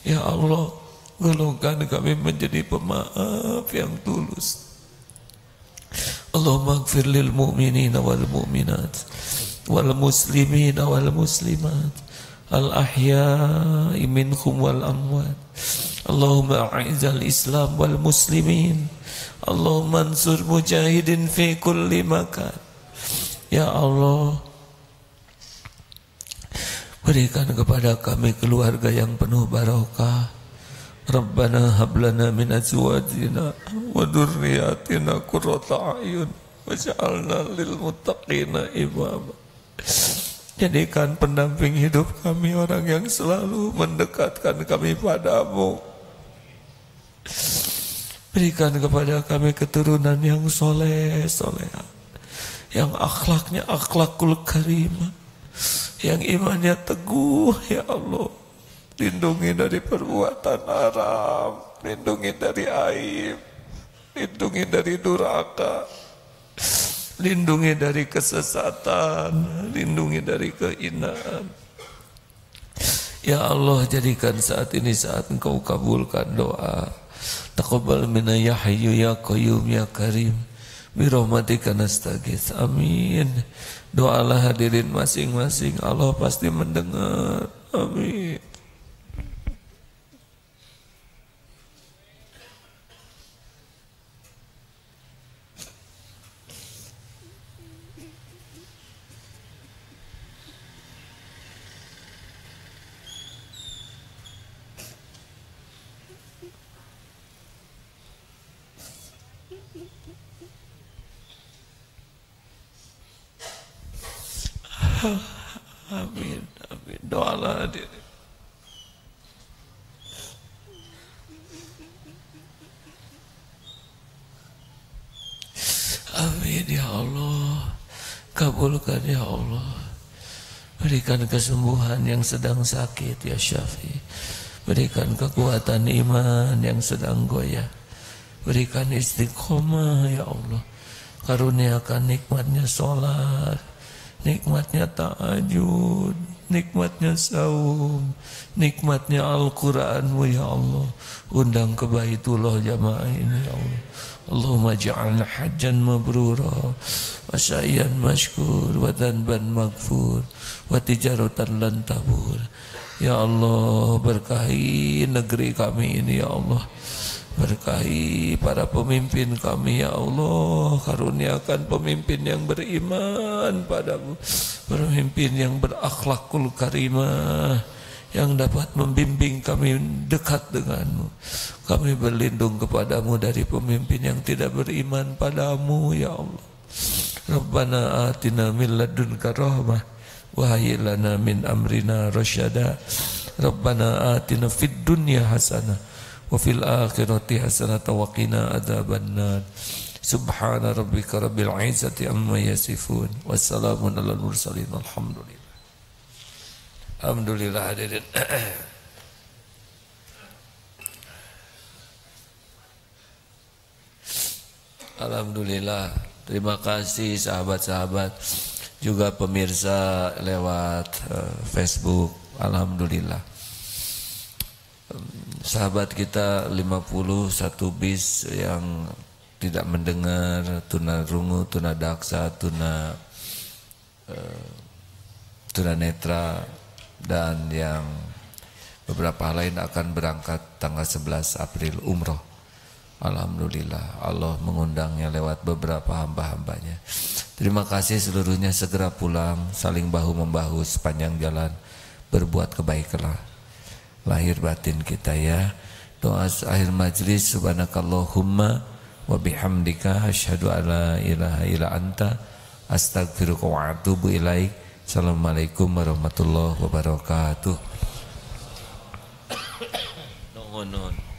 ya Allah. Golongkan kami menjadi pemaaf yang tulus. Allahumma ighfir lil mu'minina wal mu'minat wal muslimina wal muslimat al ahya'i minhum wal amwat. Allahumma a'izzal islam wal muslimin. Allahumma ansur mujahidin fi kulli makan. Ya Allah, berikan kepada kami keluarga yang penuh barokah. Rabbana hablana min azwajina wa dhurriyyatina qurrata a'yun waj'alna lil muttaqina imama. Jadikan pendamping hidup kami orang yang selalu mendekatkan kami padamu. Berikan kepada kami keturunan yang soleh soleha, yang akhlaknya akhlakul karimah, yang imannya teguh ya Allah. Lindungi dari perbuatan haram, lindungi dari aib, lindungi dari durhaka, lindungi dari kesesatan, lindungi dari kehinaan. Ya Allah, jadikan saat ini saat Engkau kabulkan doa. Taqabbal minna ya hayyu ya qayyum ya karim, bi rahmatika nastaghits. Amin. Doalah hadirin masing-masing, Allah pasti mendengar. Amin. Amin, amin. Doalah hadirin. Amin ya Allah. Kabulkan ya Allah. Berikan kesembuhan yang sedang sakit ya Syafi. Berikan kekuatan iman yang sedang goyah. Berikan istiqomah ya Allah. Karuniakan nikmatnya sholat, nikmatnya tahajud, nikmatnya saum, nikmatnya Al-Quranmu ya Allah. Undang ke Baitullah jamaah ini ya Allah. Allahumma ja'alna hajjan mabrura wa sa'yan mashkur wa dhanban maghfur wa tijaratan lan tabur. Ya Allah, berkahi negeri kami ini ya Allah. Berkahi para pemimpin kami ya Allah. Karuniakan pemimpin yang beriman padamu, pemimpin yang berakhlakul karimah, yang dapat membimbing kami dekat denganmu. Kami berlindung kepadamu dari pemimpin yang tidak beriman padamu ya Allah. Rabbana atina min ladunka rahmah wa hayyi lana min amrina rasyada. Rabbana atina fid dunya hasanah wa fil akhirati hasanah wa qina adzabannar. Subhana rabbika rabbil izzati amma yasifun. Wassalamun alal mursalin. Alhamdulillah. Alhamdulillah hadirin. Alhamdulillah. Terima kasih sahabat-sahabat, juga pemirsa lewat Facebook. Alhamdulillah. Sahabat kita 51 bis yang tidak mendengar, tuna rungu, tuna daksa, tuna netra, dan yang beberapa lain akan berangkat tanggal 11 April umroh. Alhamdulillah, Allah mengundangnya lewat beberapa hamba-hambanya. Terima kasih seluruhnya, segera pulang, saling bahu-membahu sepanjang jalan, berbuat kebaikanlah lahir batin kita ya. Doa akhir majlis, subhanakallahumma wa bihamdika asyhadu alla ilaha illa anta astaghfiruka wa atubu ilaik. Assalamualaikum warahmatullahi wabarakatuh. Nuhun.